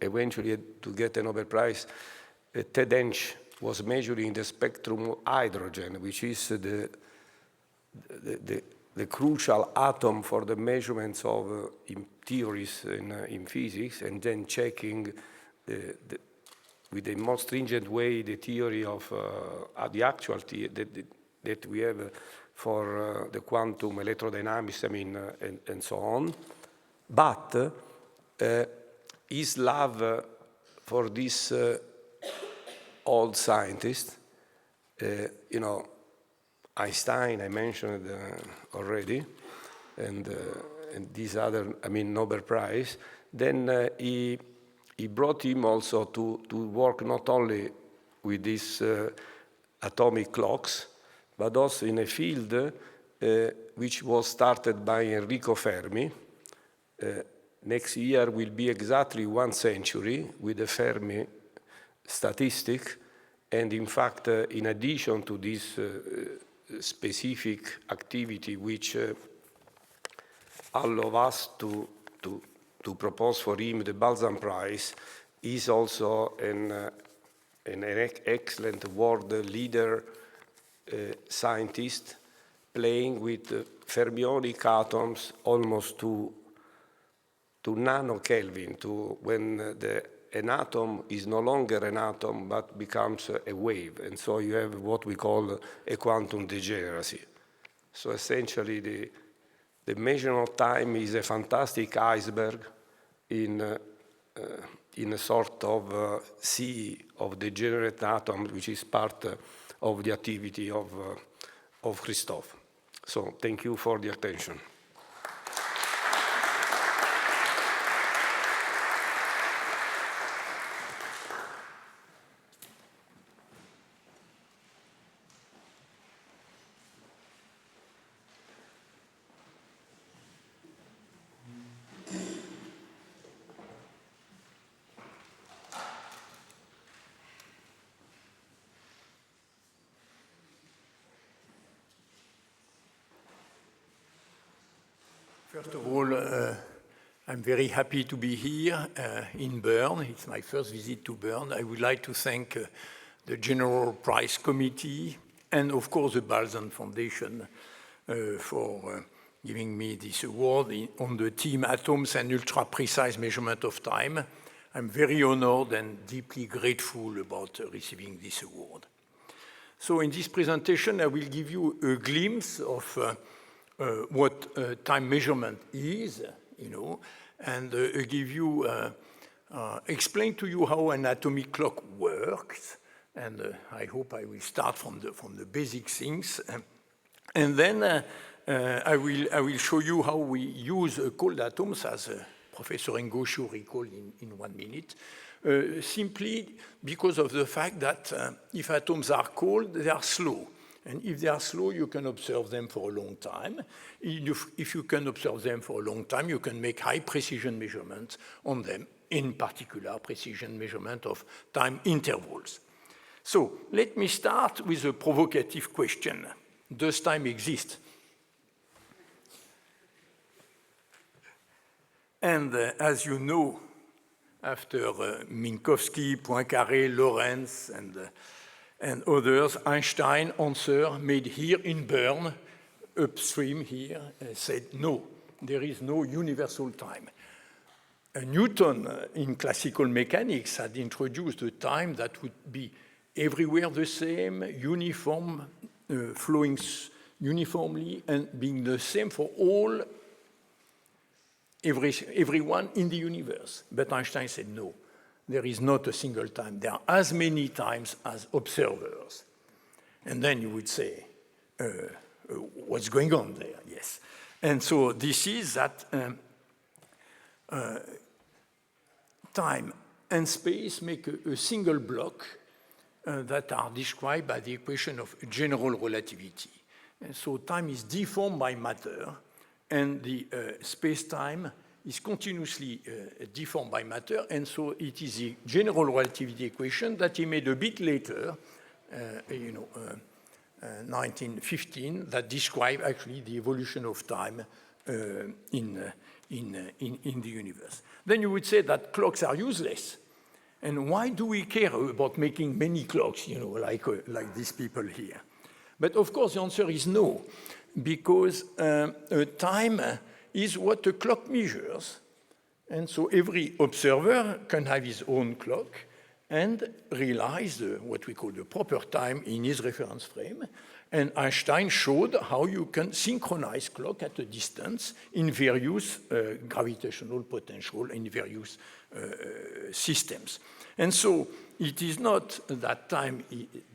eventually to get a Nobel Prize, Ted Ench was measuring the spectrum of hydrogen, which is the crucial atom for the measurements of theories in physics, and then checking with the most stringent way the theory of the actual that we have for the quantum electrodynamics, and so on. But his love for this old scientist, Einstein, I mentioned already, and these other, Nobel Prize, then he brought him also to work not only with these atomic clocks, but also in a field which was started by Enrico Fermi. Next year will be exactly 1 century with the Fermi statistic, and in fact, in addition to this specific activity which allow us to propose for him the Balzan Prize, is also an excellent world leader scientist, playing with fermionic atoms almost to nano-Kelvin, to when an atom is no longer an atom but becomes a wave, and so you have what we call a quantum degeneracy. So essentially the measurement of time is a fantastic iceberg in a sort of sea of degenerate atoms, which is part of the activity of Christophe. So thank you for the attention. First of all, I'm very happy to be here in Bern. It's my first visit to Bern. I would like to thank the General Prize Committee and, of course, the Balzan Foundation for giving me this award on the theme Atoms and Ultra-Precise Measurement of Time. I'm very honored and deeply grateful about receiving this award. So in this presentation, I will give you a glimpse of what time measurement is, and give you, explain to you how an atomic clock works. And I hope I will start from the basic things. And then I will show you how we use cold atoms, as Professor Ngosho recalled in 1 minute, simply because of the fact that if atoms are cold, they are slow. And if they are slow, you can observe them for a long time. If you can observe them for a long time, you can make high precision measurements on them, in particular precision measurement of time intervals. So let me start with a provocative question. Does time exist? And as you know, after Minkowski, Poincaré, Lorentz, and others, Einstein answer made here in Bern, upstream here, said no, there is no universal time. Newton in classical mechanics had introduced a time that would be everywhere the same, uniform, flowing uniformly, and being the same for everyone in the universe. But Einstein said no. There is not a single time. There are as many times as observers. And then you would say, what's going on there? Yes. And so this is that time and space make a single block that are described by the equation of general relativity. And so time is deformed by matter, and the space-time is continuously deformed by matter, and so it is the general relativity equation that he made a bit later, 1915, that describe actually the evolution of time in the universe. Then you would say that clocks are useless. And why do we care about making many clocks, like these people here? But of course, the answer is no, because time is what a clock measures. And so every observer can have his own clock and realize what we call the proper time in his reference frame. And Einstein showed how you can synchronize clock at a distance in various gravitational potential in various systems. And so it is not that time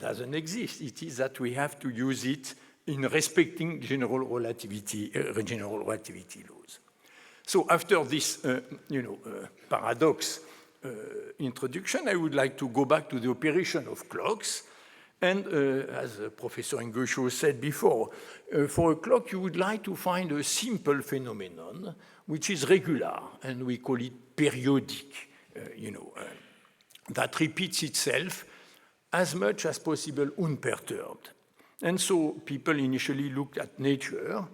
doesn't exist. It is that we have to use it in respecting general relativity laws. So after this, paradox introduction, I would like to go back to the operation of clocks. And as Professor Ngosho said before, for a clock, you would like to find a simple phenomenon which is regular, and we call it periodic, that repeats itself as much as possible unperturbed. And so people initially looked at nature,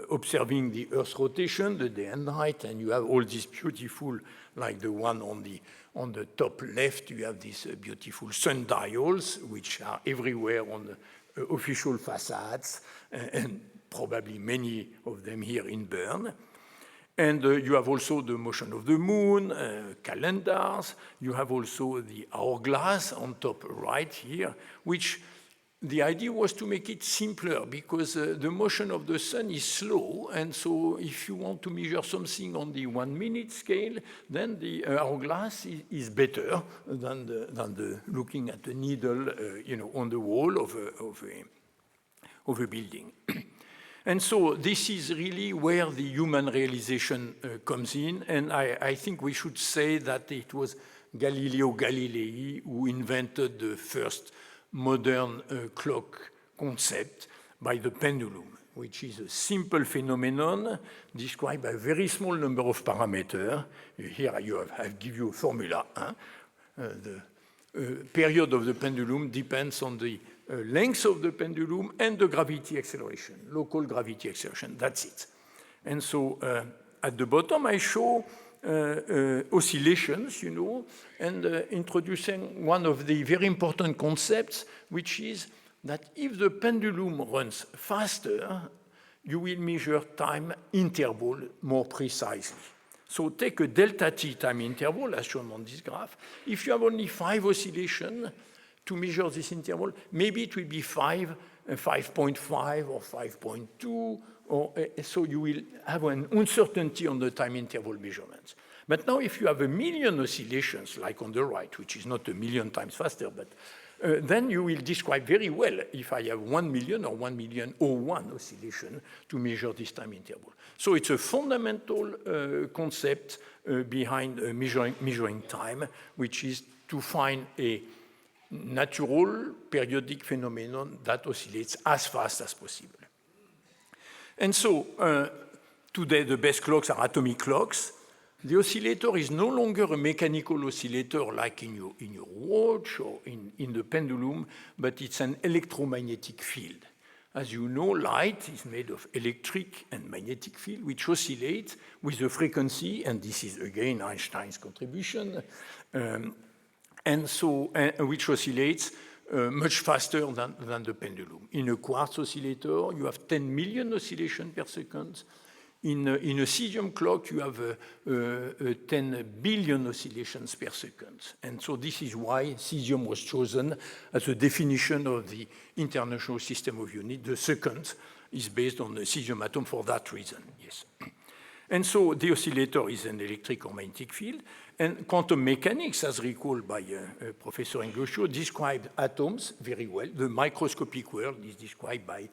observing the Earth's rotation, the day and night, and you have all these beautiful, like the one on the top left, you have these beautiful sundials, which are everywhere on the official facades, and probably many of them here in Bern. And you have also the motion of the moon, calendars. You have also the hourglass on top right here, which the idea was to make it simpler because the motion of the sun is slow. And so if you want to measure something on the 1 minute scale, then the hourglass is better than the looking at the needle on the wall of a building. And so this is really where the human realization comes in. And I think we should say that it was Galileo Galilei who invented the first modern clock concept by the pendulum, which is a simple phenomenon described by a very small number of parameters. Here I give you a formula. The period of the pendulum depends on the length of the pendulum and the gravity acceleration, local gravity acceleration. That's it. And so at the bottom, I show oscillations, and introducing one of the very important concepts, which is that if the pendulum runs faster, you will measure time interval more precisely. So take a delta t time interval, as shown on this graph. If you have only 5 oscillations to measure this interval, maybe it will be 5.5 or 5.2, or so you will have an uncertainty on the time interval measurements. But now if you have 1 million oscillations, like on the right, which is not 1 million times faster, but then you will describe very well if I have 1 million or 1,000,001 oscillation to measure this time interval. So it's a fundamental concept behind measuring time, which is to find a natural periodic phenomenon that oscillates as fast as possible. And so today the best clocks are atomic clocks. The oscillator is no longer a mechanical oscillator like in your watch or in the pendulum, but it's an electromagnetic field. As you know, light is made of electric and magnetic field, which oscillate with the frequency, and this is again Einstein's contribution, and so which oscillates much faster than the pendulum. In a quartz oscillator, you have 10 million oscillations per second. In a cesium clock, you have 10 billion oscillations per second. And so this is why cesium was chosen as a definition of the International System of Units. The second is based on the cesium atom for that reason, yes. And so the oscillator is an electric or magnetic field. And quantum mechanics, as recalled by Professor Engelshaw, described atoms very well. The microscopic world is described by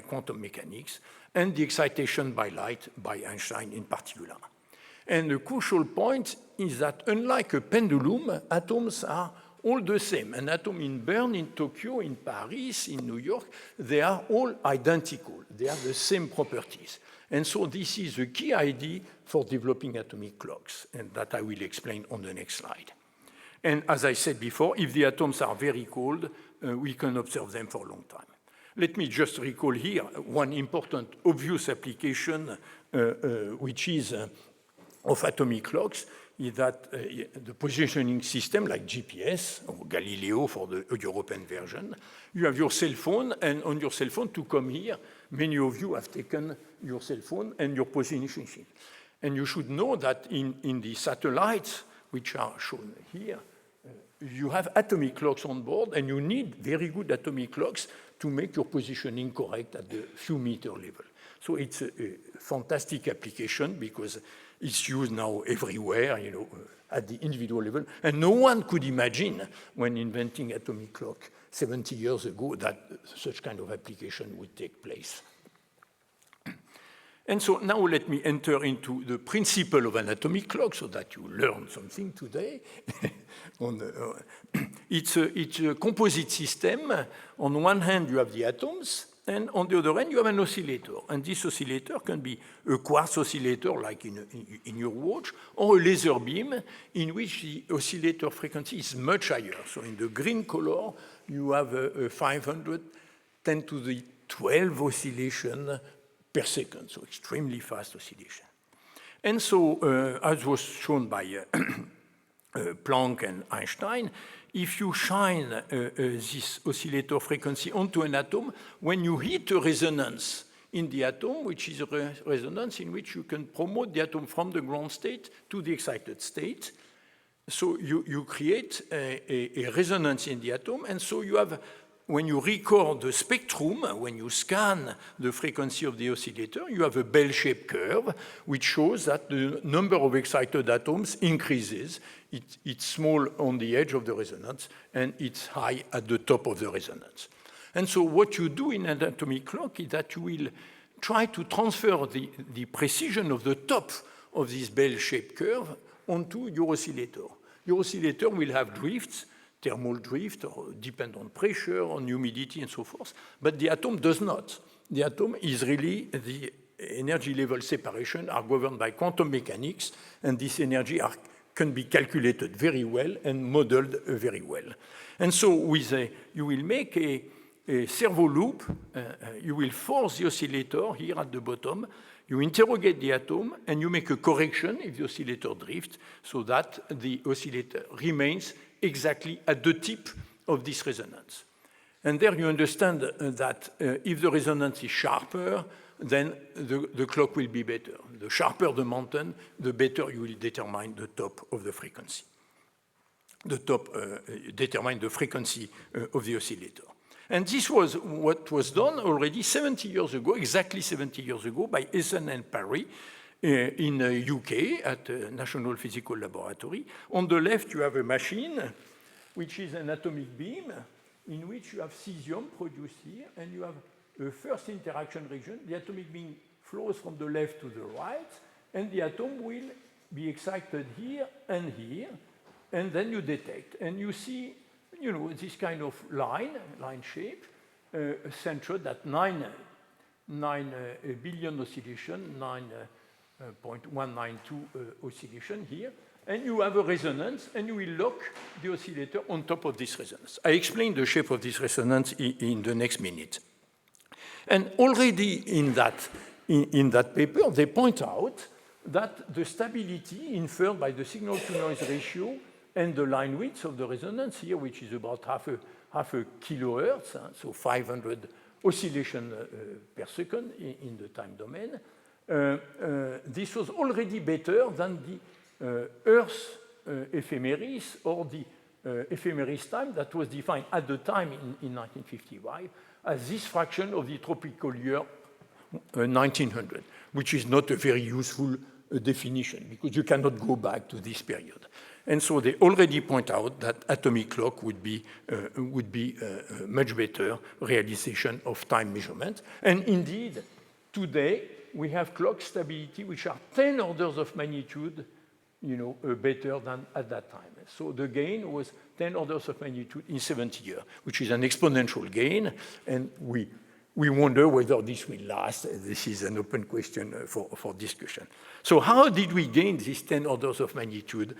quantum mechanics, and the excitation by light by Einstein in particular. And the crucial point is that unlike a pendulum, atoms are all the same. An atom in Bern, in Tokyo, in Paris, in New York, they are all identical. They have the same properties. And so this is the key idea for developing atomic clocks, and that I will explain on the next slide. And as I said before, if the atoms are very cold, we can observe them for a long time. Let me just recall here one important obvious application, which is of atomic clocks, is that the positioning system like GPS or Galileo for the European version, you have your cell phone, and on your cell phone to come here, many of you have taken your cell phone and your positioning system. And you should know that in the satellites, which are shown here, you have atomic clocks on board, and you need very good atomic clocks to make your positioning correct at the few meter level. So it's a fantastic application because it's used now everywhere, at the individual level. And no one could imagine when inventing atomic clock 70 years ago that such kind of application would take place. And so now let me enter into the principle of an atomic clock so that you learn something today. It's a composite system. On one hand, you have the atoms, and on the other hand, you have an oscillator. And this oscillator can be a quartz oscillator, like in your watch, or a laser beam, in which the oscillator frequency is much higher. So in the green color, you have a 510 to the 12 oscillation per second, so extremely fast oscillation. And so, as was shown by Planck and Einstein, if you shine this oscillator frequency onto an atom, when you hit a resonance in the atom, which is a resonance in which you can promote the atom from the ground state to the excited state, so you create a resonance in the atom, and so you have, when you record the spectrum, when you scan the frequency of the oscillator, you have a bell-shaped curve, which shows that the number of excited atoms increases. It's small on the edge of the resonance, and it's high at the top of the resonance. And so what you do in an atomic clock is that you will try to transfer the precision of the top of this bell-shaped curve onto your oscillator. Your oscillator will have drifts, thermal drift, or depend on pressure, on humidity, and so forth. But the atom does not. The atom is really, the energy level separation are governed by quantum mechanics, and this energy can be calculated very well and modeled very well. And so you will make a servo loop. You will force the oscillator here at the bottom. You interrogate the atom, and you make a correction if the oscillator drifts, so that the oscillator remains exactly at the tip of this resonance. And there you understand that if the resonance is sharper, then the clock will be better. The sharper the mountain, the better you will determine the top of the frequency. The top determine the frequency of the oscillator. And this was what was done already 70 years ago, exactly 70 years ago, by Essen and Parry in the UK at the National Physical Laboratory. On the left, you have a machine, which is an atomic beam, in which you have cesium produced here, and you have a first interaction region. The atomic beam flows from the left to the right, and the atom will be excited here, and then you detect. And you see, this kind of line shape, centered at 9 billion oscillation, 9.192 oscillation here, and you have a resonance, and you will lock the oscillator on top of this resonance. I explain the shape of this resonance in the next minute. And already in that paper, they point out that the stability inferred by the signal-to-noise ratio and the line width of the resonance here, which is about half a kilohertz, so 500 oscillation per second in the time domain, this was already better than the Earth's ephemeris, or the ephemeris time that was defined at the time in 1955 as this fraction of the tropical year 1900, which is not a very useful definition because you cannot go back to this period. And so they already point out that atomic clock would be a much better realization of time measurement. And indeed, today, we have clock stability which are 10 orders of magnitude better than at that time. So the gain was 10 orders of magnitude in 70 years, which is an exponential gain, and we wonder whether this will last. This is an open question for discussion. So how did we gain these 10 orders of magnitude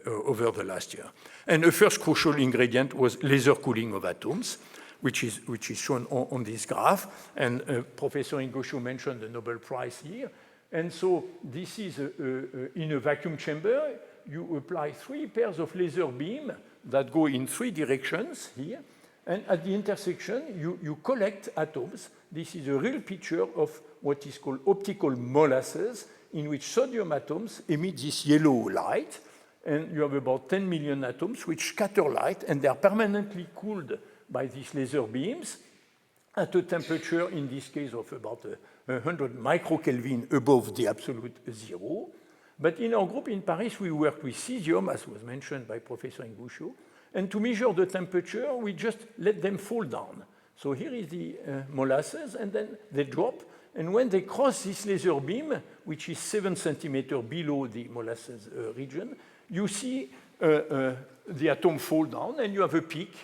over the last year? And the first crucial ingredient was laser cooling of atoms, which is shown on this graph. And Professor Ingosho mentioned the Nobel Prize here. And so this is in a vacuum chamber. You apply 3 pairs of laser beam that go in 3 directions here. And at the intersection, you collect atoms. This is a real picture of what is called optical molasses, in which sodium atoms emit this yellow light. And you have about 10 million atoms which scatter light, and they are permanently cooled by these laser beams at a temperature, in this case, of about 100 microkelvin above the absolute zero. But in our group in Paris, we worked with cesium, as was mentioned by Professor Ingusho. And to measure the temperature, we just let them fall down. So here is the molasses, and then they drop. And when they cross this laser beam, which is 7 centimeters below the molasses region, you see the atom fall down, and you have a peak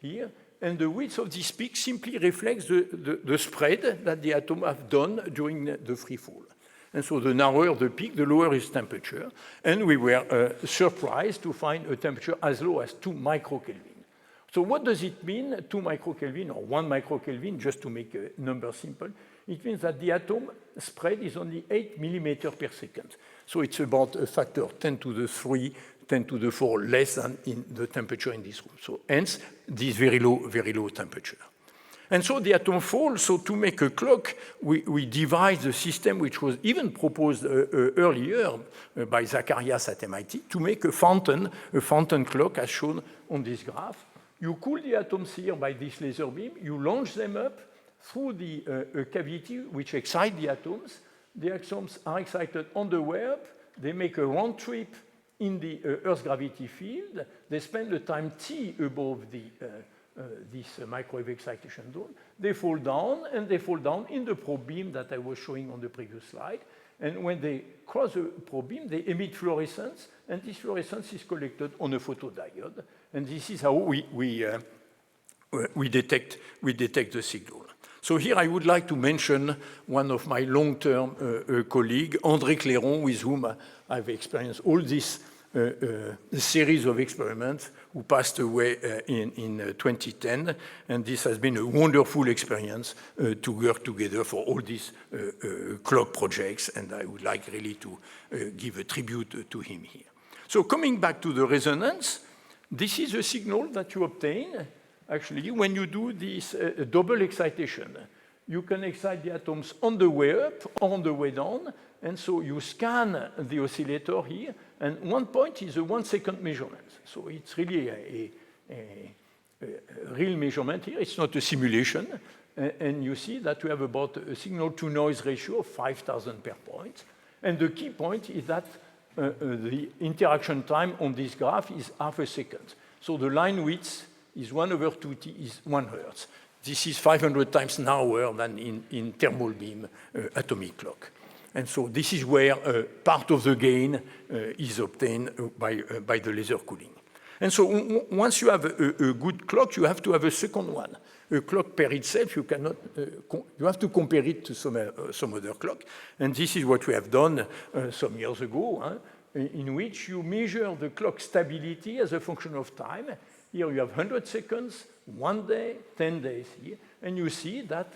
here. And the width of this peak simply reflects the spread that the atom have done during the free fall. And so the narrower the peak, the lower its temperature. And we were surprised to find a temperature as low as 2 microkelvin. So what does it mean, 2 microkelvin or 1 microkelvin, just to make a number simple? It means that the atom spread is only 8 millimeters per second. So it's about a factor 10 to the 3, 10 to the 4 less than in the temperature in this room. So hence, this very low temperature. And so the atom falls. So to make a clock, we devised a system which was even proposed earlier by Zacharias at MIT to make a fountain clock as shown on this graph. You cool the atoms here by this laser beam. You launch them up through the cavity which excites the atoms. The atoms are excited on the way up. They make a round trip in the Earth's gravity field. They spend the time t above this microwave excitation zone. They fall down, and they fall down in the probe beam that I was showing on the previous slide. And when they cross the probe beam, they emit fluorescence, and this fluorescence is collected on a photodiode. And this is how we detect the signal. So here I would like to mention one of my long-term colleagues, André Clairon, with whom I've experienced all this a series of experiments who passed away in 2010, and this has been a wonderful experience to work together for all these clock projects, and I would like really to give a tribute to him here. So coming back to the resonance, this is a signal that you obtain, actually, when you do this double excitation. You can excite the atoms on the way up or on the way down, and so you scan the oscillator here, and one point is a 1 second measurement. So it's really a real measurement here. It's not a simulation, and you see that we have about a signal-to-noise ratio of 5,000 per point, and the key point is that the interaction time on this graph is half a second. So the line width is 1/2t is 1 Hertz. This is 500 times narrower than in thermal beam atomic clock. And so this is where part of the gain is obtained by the laser cooling. And so once you have a good clock, you have to have a second one. A clock per itself, you cannot, you have to compare it to some other clock. And this is what we have done some years ago, in which you measure the clock stability as a function of time. Here you have 100 seconds, 1 day, 10 days here, and you see that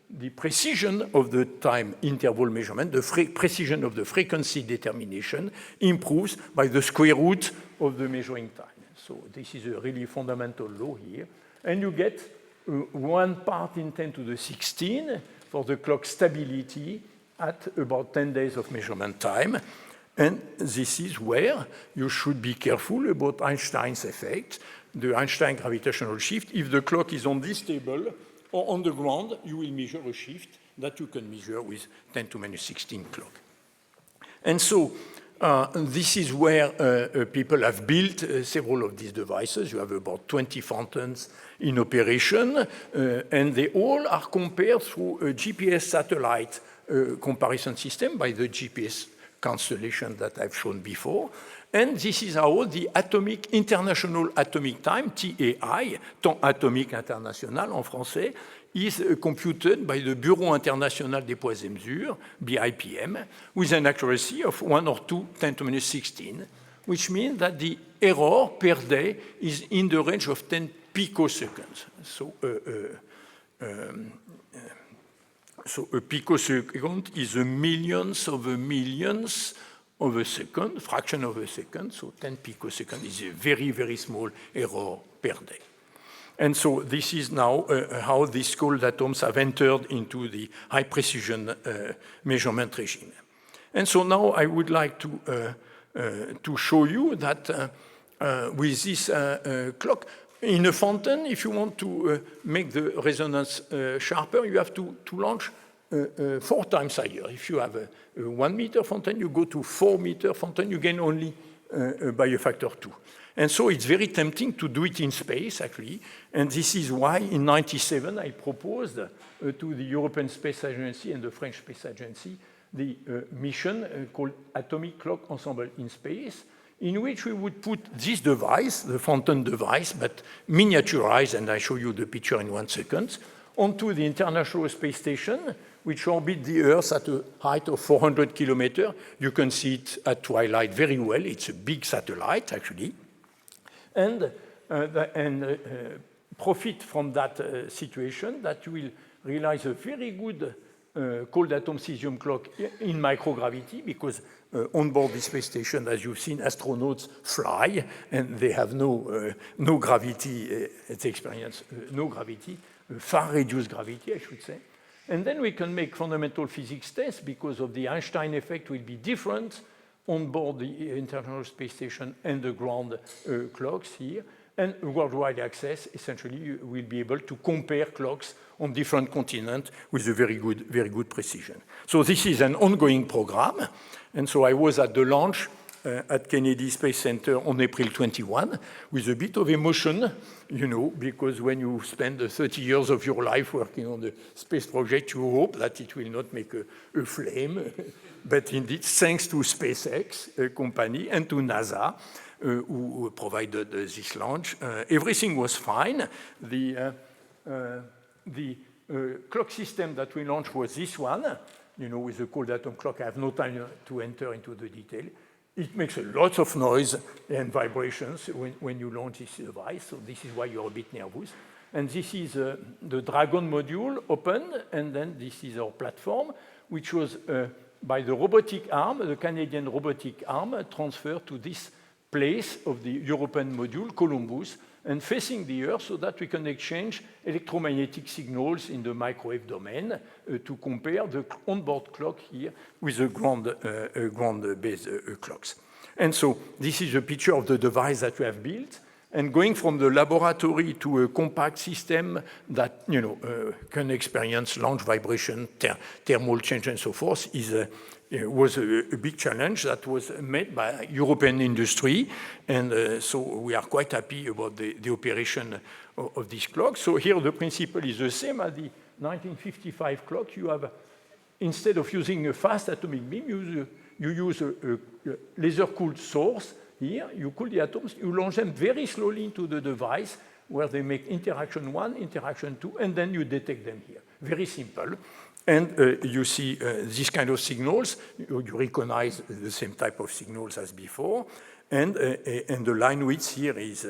the precision of the time interval measurement, the precision of the frequency determination improves by the square root of the measuring time. So this is a really fundamental law here. And you get 1 part in 10 to the 16 for the clock stability at about 10 days of measurement time. And this is where you should be careful about Einstein's effect, the Einstein gravitational shift. If the clock is on this table or on the ground, you will measure a shift that you can measure with 10 to minus 16 clock. And so this is where people have built several of these devices. You have about 20 fountains in operation, and they all are compared through a GPS satellite comparison system by the GPS constellation that I've shown before. And this is how the International Atomic Time, TAI, Temps Atomique International en français, is computed by the Bureau International des Poids et Mesures, BIPM, with an accuracy of 1 or 2 10 to minus 16, which means that the error per day is in the range of 10 picoseconds. So a picosecond is a millionth of a millionth of a second, fraction of a second, so 10 picoseconds is a very, very small error per day. And so this is now how these cold atoms have entered into the high precision measurement regime. And so now I would like to show you that with this clock, in a fountain, if you want to make the resonance sharper, you have to launch 4 times higher. If you have a 1 meter fountain, you go to 4 meter fountain, you gain only by a factor 2. And so it's very tempting to do it in space, actually. And this is why in 1997 I proposed to the European Space Agency and the French Space Agency the mission called Atomic Clock Ensemble in Space, in which we would put this device, the fountain device, but miniaturized, and I show you the picture in 1 second, onto the International Space Station, which orbits the Earth at a height of 400 kilometers. You can see it at twilight very well. It's a big satellite, actually. And profit from that situation, that you will realize a very good cold atom cesium clock in microgravity, because on board the space station, as you've seen, astronauts fly, and they have no gravity, they experience no gravity, far reduced gravity, I should say. And then we can make fundamental physics tests, because of the Einstein effect will be different on board the International Space Station and the ground clocks here. And worldwide access, essentially, you will be able to compare clocks on different continents with a very good precision. So this is an ongoing program. And so I was at the launch at Kennedy Space Center on April 21 with a bit of emotion, you know, because when you spend 30 years of your life working on the space project, you hope that it will not make a flame. But indeed, thanks to SpaceX company and to NASA, who provided this launch, everything was fine. The clock system that we launched was this one, you know, with the cold atom clock. I have no time to enter into the detail. it makes a lot of noise and vibrations when you launch this device, so this is why you're a bit nervous. And this is the Dragon module opened, and then this is our platform, which was by the robotic arm, the Canadian robotic arm, transferred to this place of the European module, Columbus, and facing the Earth so that we can exchange electromagnetic signals in the microwave domain to compare the onboard clock here with the ground-based clocks. And so this is a picture of the device that we have built. And going from the laboratory to a compact system that can experience launch vibration, thermal change, and so forth was a big challenge that was made by European industry. And so we are quite happy about the operation of this clock. So here the principle is the same as the 1955 clock. You have, instead of using a fast atomic beam, you use a laser-cooled source. Here, you cool the atoms, you launch them very slowly into the device where they make interaction 1, interaction 2, and then you detect them here. Very simple. And you see these kind of signals. You recognize the same type of signals as before. And the line width here is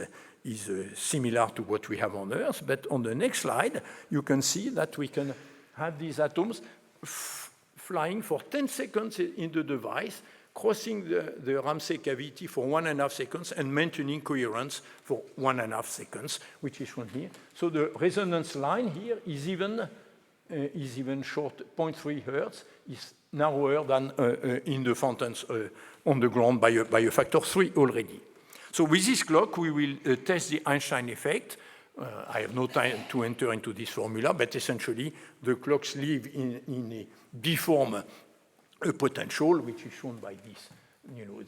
similar to what we have on Earth. But on the next slide, you can see that we can have these atoms flying for 10 seconds in the device, crossing the Ramsey cavity for 1.5 seconds and maintaining coherence for 1.5 seconds, which is shown here. So the resonance line here is even short, 0.3 hertz, is narrower than in the fountains on the ground by a factor 3 already. So with this clock, we will test the Einstein effect. I have no time to enter into this formula, but essentially the clocks live deform a potential, which is shown by this,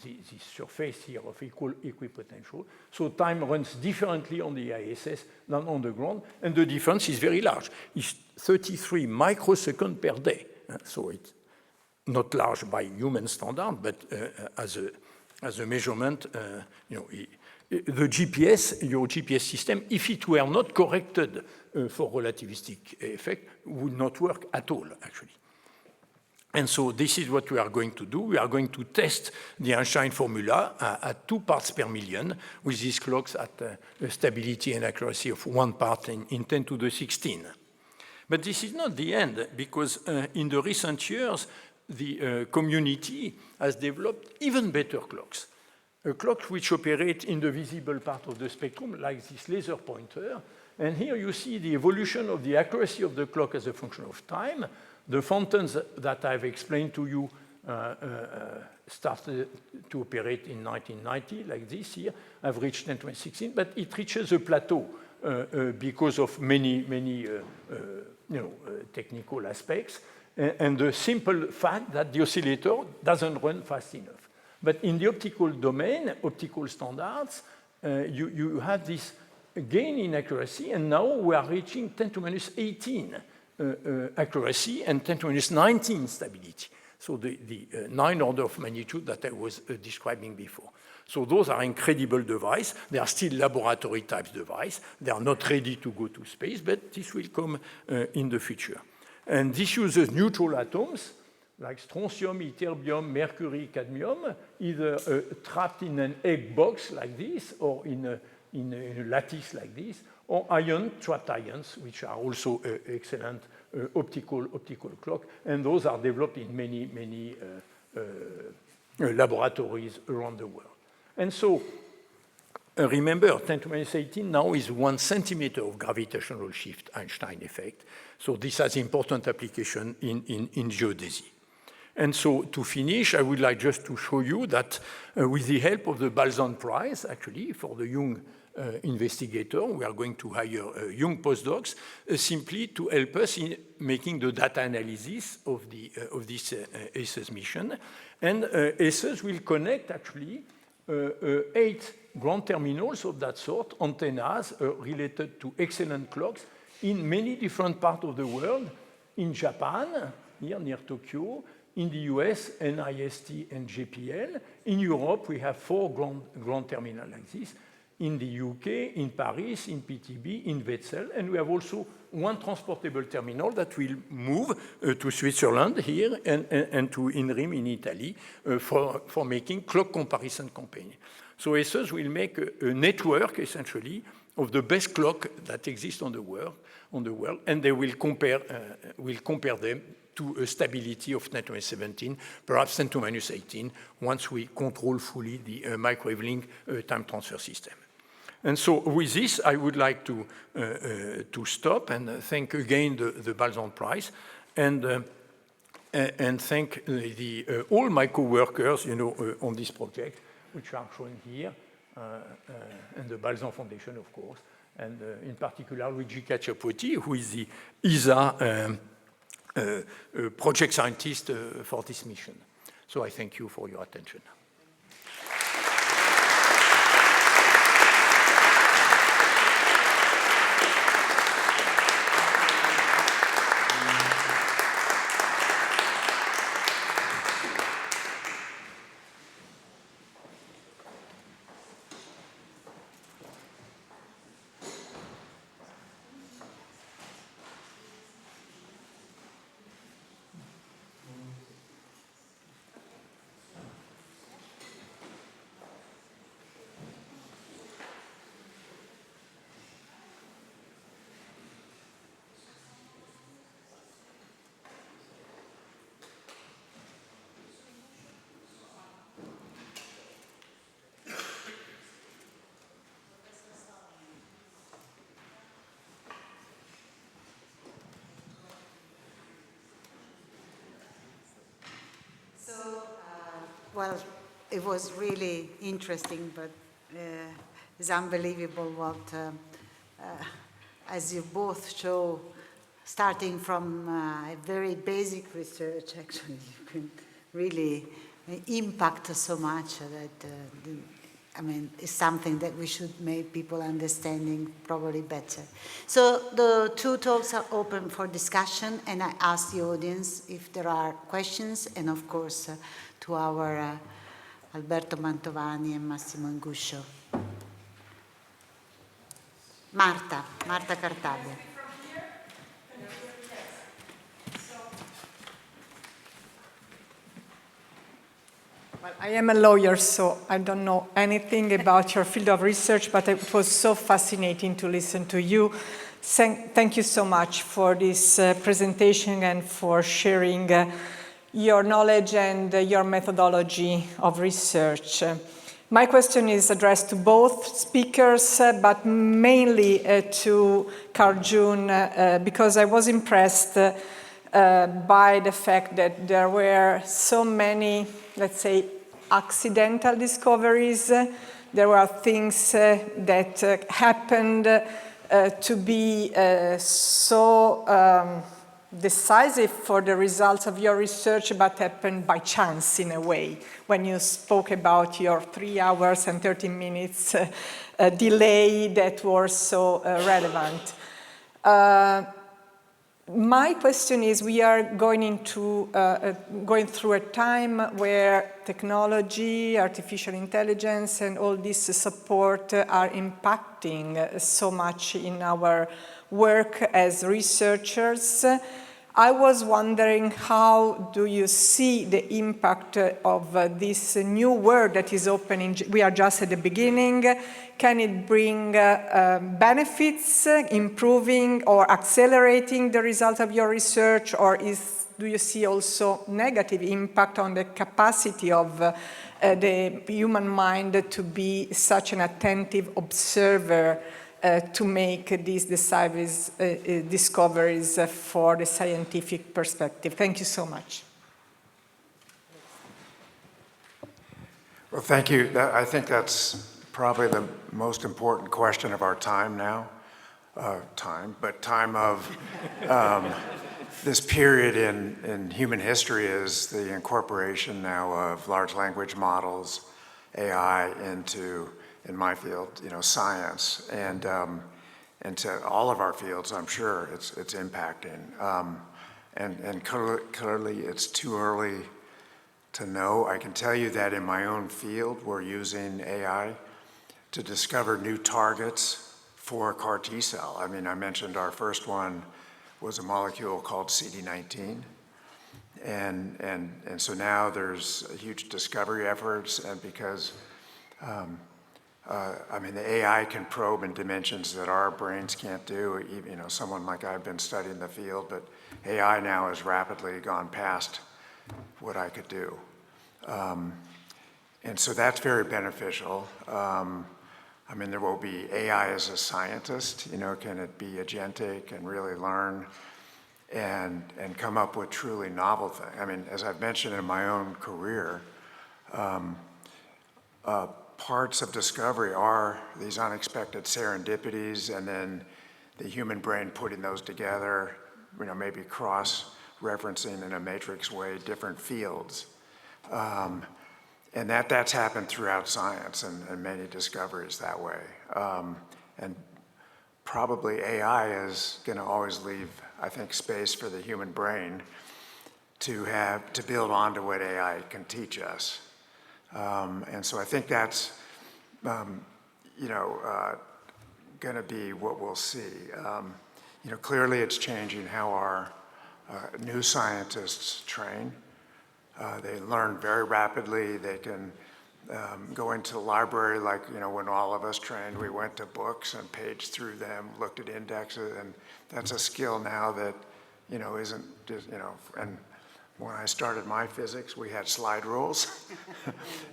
this surface here of equipotential. So time runs differently on the ISS than on the ground, and the difference is very large. It's 33 microseconds per day. So it's not large by human standard, but as a measurement, the GPS, your GPS system, if it were not corrected for relativistic effect, would not work at all, actually. And so this is what we are going to do. We are going to test the Einstein formula at 2 parts per million with these clocks at a stability and accuracy of 1 part in 10 to the 16. But this is not the end, because in the recent years, the community has developed even better clocks. A clock which operates in the visible part of the spectrum, like this laser pointer. And here you see the evolution of the accuracy of the clock as a function of time. The fountains that I've explained to you started to operate in 1990, like this here, have reached 10 to the 16, but it reaches a plateau because of many technical aspects, and the simple fact that the oscillator doesn't run fast enough. But in the optical domain, optical standards, you have this gain in accuracy, and now we are reaching 10 to the 18 accuracy and 10 to the 19 stability. So the 9 order of magnitude that I was describing before. So those are incredible devices. They are still laboratory type devices. They are not ready to go to space, but this will come in the future. And this uses neutral atoms like strontium, ytterbium, mercury, cadmium, either trapped in an egg box like this, or in a lattice like this, or trapped ions, which are also excellent optical clock, and those are developed in many laboratories around the world. And so, remember, 10 to the 18 now is 1 centimeter of gravitational shift Einstein effect. So this has important application in geodesy. And so to finish, I would like just to show you that with the help of the Balzan Prize, actually, for the young investigator, we are going to hire young postdocs simply to help us in making the data analysis of this ACES mission. And ACES will connect, actually, 8 ground terminals of that sort, antennas related to excellent clocks in many different parts of the world, in Japan, here near Tokyo, in the US, NIST and JPL. In Europe, we have 4 ground terminals like this. in the UK, in Paris, in PTB, in Wetzel, and we have also one transportable terminal that will move to Switzerland here and to Inrim in Italy for making clock comparison campaign. So ESSES will make a network, essentially, of the best clock that exists on the world, and they will compare them to a stability of 10 to 17, perhaps 10 to minus 18, once we control fully the microwave link time transfer system. And so with this, I would like to stop and thank again the Balzan Prize and thank all my co-workers, on this project, which are shown here, and the Balzan Foundation, of course, and in particular Luigi Cacciapuoti, who is the ESA project scientist for this mission. So I thank you for your attention. Well, it was really interesting, but it's unbelievable what, as you both show, starting from a very basic research, actually, you can really impact so much that, it's something that we should make people understanding probably better. So the two talks are open for discussion, and I ask the audience if there are questions, and of course, to our Alberto Mantovani and Massimo Inguscio. Marta Cartabia. Well, I am a lawyer, so I don't know anything about your field of research, but it was so fascinating to listen to you. Thank you so much for this presentation and for sharing your knowledge and your methodology of research. My question is addressed to both speakers, but mainly to Carl June, because I was impressed by the fact that there were so many, let's say, accidental discoveries. There were things that happened to be so decisive for the results of your research, but happened by chance in a way, when you spoke about your 3 hours and 30 minutes delay that were so relevant. My question is, we are going through a time where technology, artificial intelligence, and all this support are impacting so much in our work as researchers. I was wondering, how do you see the impact of this new world that is opening? We are just at the beginning. Can it bring benefits, improving or accelerating the results of your research, or do you see also negative impact on the capacity of the human mind to be such an attentive observer to make these discoveries for the scientific perspective? Thank you so much. Well, thank you. I think that's probably the most important question of our time now. Time of this period in human history is the incorporation now of large language models, AI, into, in my field, science, and to all of our fields. I'm sure it's impacting, and clearly it's too early to know. I can tell you that in my own field, we're using AI to discover new targets for CAR T cell. I mean, I mentioned our first one was a molecule called CD19. And so now there's huge discovery efforts, and because, I mean, the AI can probe in dimensions that our brains can't do. You know, someone like I've been studying the field, but AI now has rapidly gone past what I could do. And so that's very beneficial. I mean, there will be AI as a scientist, you know, can it be agentic and really learn and come up with truly novel things? I mean, as I've mentioned in my own career, parts of discovery are these unexpected serendipities, and then the human brain putting those together, you know, maybe cross-referencing in a matrix way different fields. And that's happened throughout science and many discoveries that way. And probably AI is going to always leave, I think, space for the human brain to build onto what AI can teach us. And so I think that's, you know, going to be what we'll see. You know, clearly it's changing how our new scientists train. They learn very rapidly. They can go into the library like, you know, when all of us trained, we went to books and paged through them, looked at indexes, and that's a skill now that, you know, isn't just, you know, and when I started my physics, we had slide rules,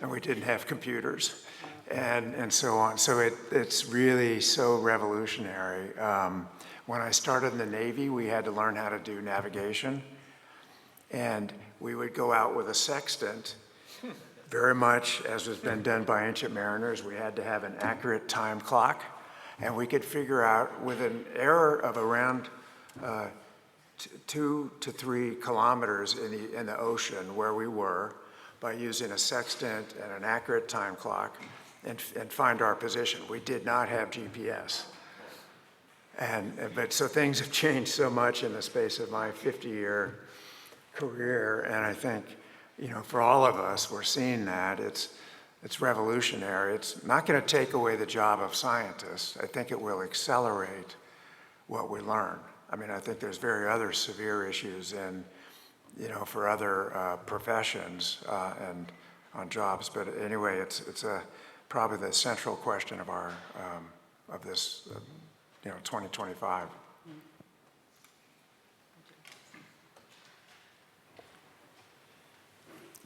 and we didn't have computers, and so on. So it's really so revolutionary. When I started in the Navy, we had to learn how to do navigation, and we would go out with a sextant, very much as has been done by ancient mariners. We had to have an accurate time clock, and we could figure out with an error of around 2 to 3 kilometers in the ocean where we were by using a sextant and an accurate time clock and find our position. We did not have GPS. But so things have changed so much in the space of my 50-year career, and I think, you know, for all of us, we're seeing that. It's revolutionary. It's not going to take away the job of scientists. I think it will accelerate what we learn. I mean, I think there's very other severe issues in, you know, for other professions and on jobs. But anyway, it's probably the central question of our of this, you know, 2025.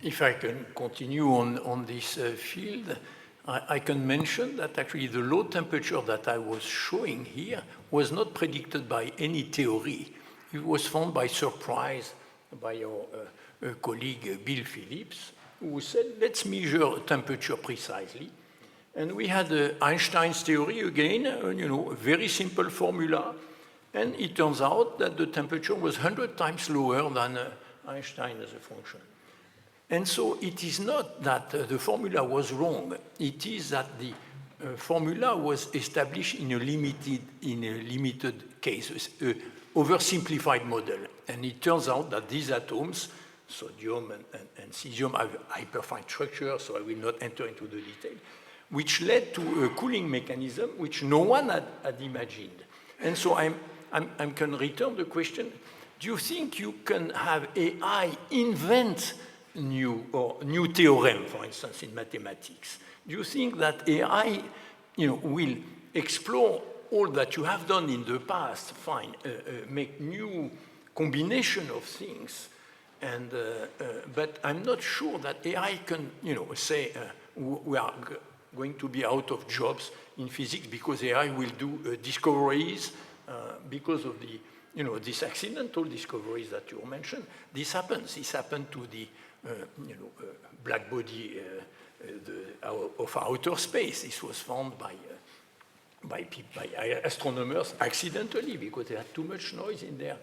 If I can continue on this field, I can mention that actually the low temperature that I was showing here was not predicted by any theory. It was found by surprise by our colleague Bill Phillips, who said, let's measure temperature precisely. And we had Einstein's theory again, you know, a very simple formula. And it turns out that the temperature was 100 times lower than Einstein as a function. And so it is not that the formula was wrong. It is that the formula was established in a limited case, an oversimplified model. And it turns out that these atoms, sodium and cesium, have hyperfine structure, so I will not enter into the detail, which led to a cooling mechanism which no one had imagined. And so I can return the question, do you think you can have AI invent new theorem, for instance, in mathematics? Do you think that AI, you know, will explore all that you have done in the past, make new combination of things, and but I'm not sure that AI can, you know, say we are going to be out of jobs in physics because AI will do discoveries because of the, you know, these accidental discoveries that you mentioned. This happens. This happened to the black body of outer space. This was found by astronomers accidentally because they had too much noise in their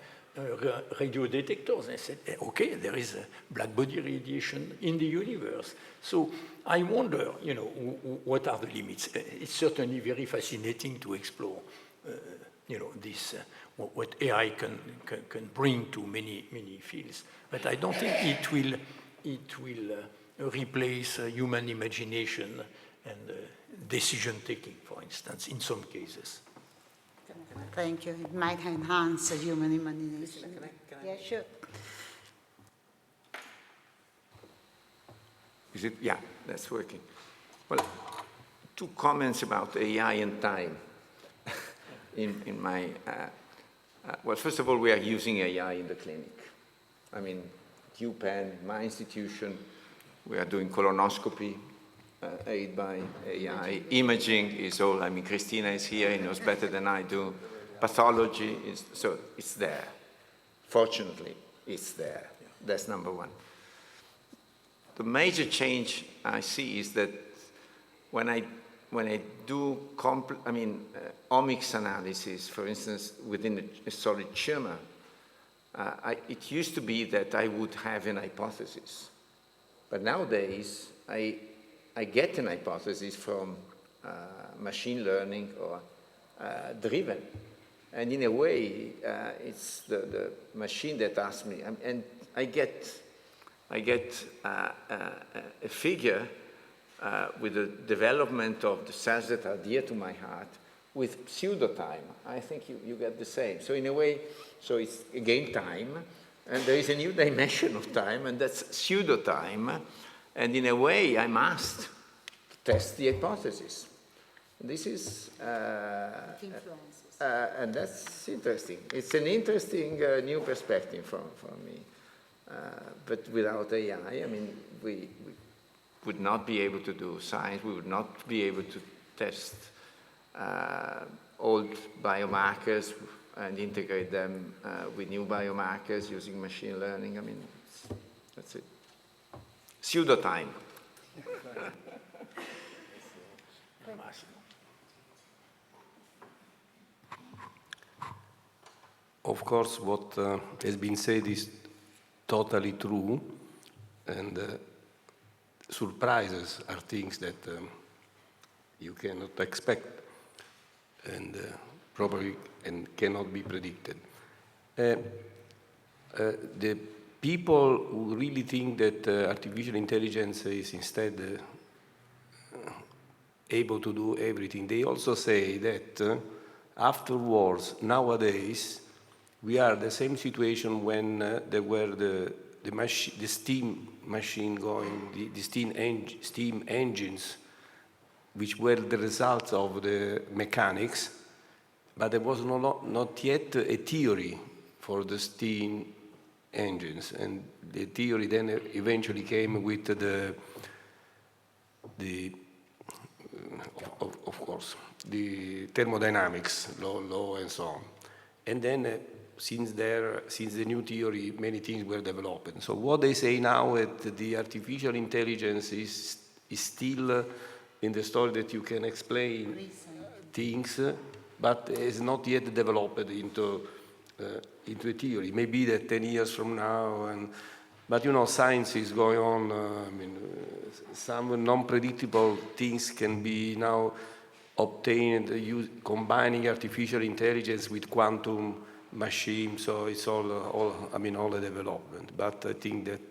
radio detectors. They said, okay, there is a black body radiation in the universe. So I wonder, you know, what are the limits? It's certainly very fascinating to explore, you know, this what AI can bring to many fields. But I don't think it will replace human imagination decision-taking, for instance, in some cases. Thank you. It might enhance human imagination. Yeah, sure. Is it? Yeah, that's working. Well, 2 comments about AI and time. in my, well, first of all, we are using AI in the clinic. I mean, UPenn, my institution, we are doing colonoscopy, aided by AI. Imaging is all, I mean, Christina is here, he knows better than I do. Pathology is, so it's there. Fortunately, it's there. That's number one. The major change I see is that when I do omics analysis, for instance, within a solid tumor, it used to be that I would have an hypothesis. But nowadays, I get an hypothesis from machine learning or driven. And in a way, it's the machine that asks me, and I get a figure with the development of the cells that are dear to my heart with pseudo-time. I think you get the same. So in a way, so it's again time, and there is a new dimension of time, and that's pseudo-time. And in a way, I'm asked to test the hypothesis. This is, and that's interesting. It's an interesting new perspective for me. But without AI, I mean, we would not be able to do science. We would not be able to test old biomarkers and integrate them with new biomarkers using machine learning. I mean, that's it. Pseudo-time. Of course, what has been said is totally true, and surprises are things that you cannot expect and probably cannot be predicted. The people who really think that artificial intelligence is instead able to do everything, they also say that afterwards, nowadays, we are in the same situation when there were the steam machine going, the steam engines, which were the results of the mechanics, but there was not yet a theory for the steam engines, and the theory then eventually came with of course, the thermodynamics law and so on, and then. Since the new theory, many things were developed. So what they say now is that the artificial intelligence is still in the story that you can explain things, but is not yet developed into a theory. Maybe that 10 years from now, but you know, science is going on. I mean, some non-predictable things can be now obtained combining artificial intelligence with quantum machine, so it's all the development. But I think that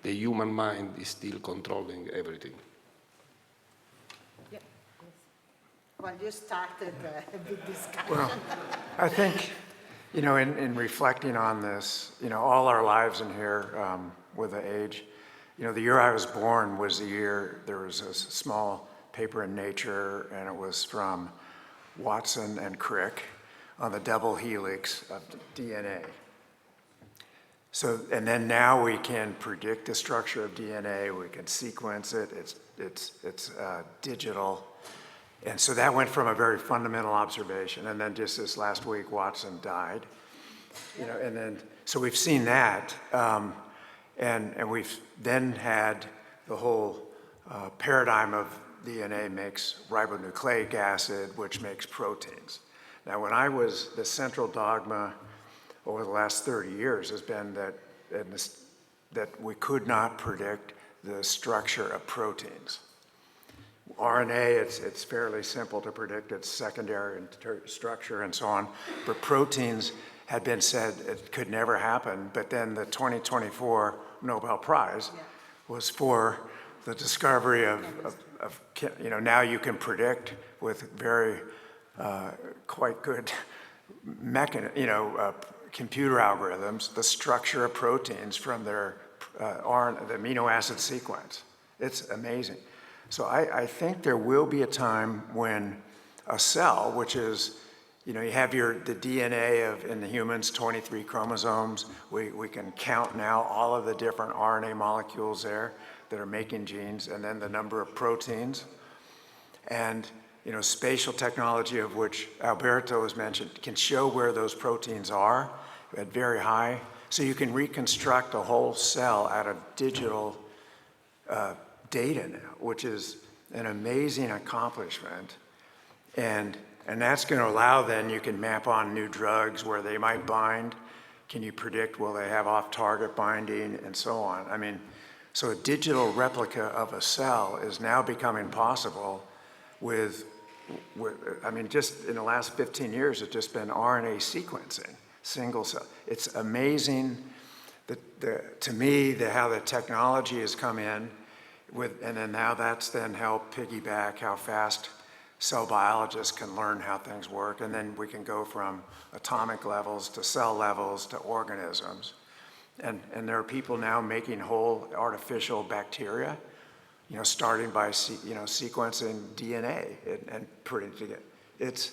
the human mind is still controlling everything. Yeah. Well, you started a big discussion. Well, I think, you know, in reflecting on this, you know, all our lives in here with the age, you know, the year I was born was the year there was a small paper in Nature, and it was from Watson and Crick on the double helix of DNA. So, and then now we can predict the structure of DNA, we can sequence it, it's digital. And so that went from a very fundamental observation, and then just this last week, Watson died. You know, and then, so we've seen that, and we've then had the whole paradigm of DNA makes ribonucleic acid, which makes proteins. Now, the central dogma over the last 30 years has been that we could not predict the structure of proteins. RNA, it's fairly simple to predict its secondary and structure and so on, but proteins had been said it could never happen, but then the 2024 Nobel Prize was for the discovery of now you can predict with very quite good computer algorithms the structure of proteins from their the amino acid sequence. It's amazing. So I think there will be a time when a cell, which is, you have the DNA in the humans, 23 chromosomes. We can count now all of the different RNA molecules there that are making genes, and then the number of proteins. And, spatial technology, of which Alberto has mentioned, can show where those proteins are at very high. So you can reconstruct a whole cell out of digital data now, which is an amazing accomplishment. And that's going to allow, then you can map on new drugs where they might bind. Can you predict, will they have off-target binding, and so on? I mean, so a digital replica of a cell is now becoming possible with just in the last 15 years, it's just been RNA sequencing, single cell. It's amazing to me how the technology has come in and then now that's then helped piggyback how fast cell biologists can learn how things work, and then we can go from atomic levels to cell levels to organisms. And there are people now making whole artificial bacteria, starting by sequencing DNA and putting it together. It's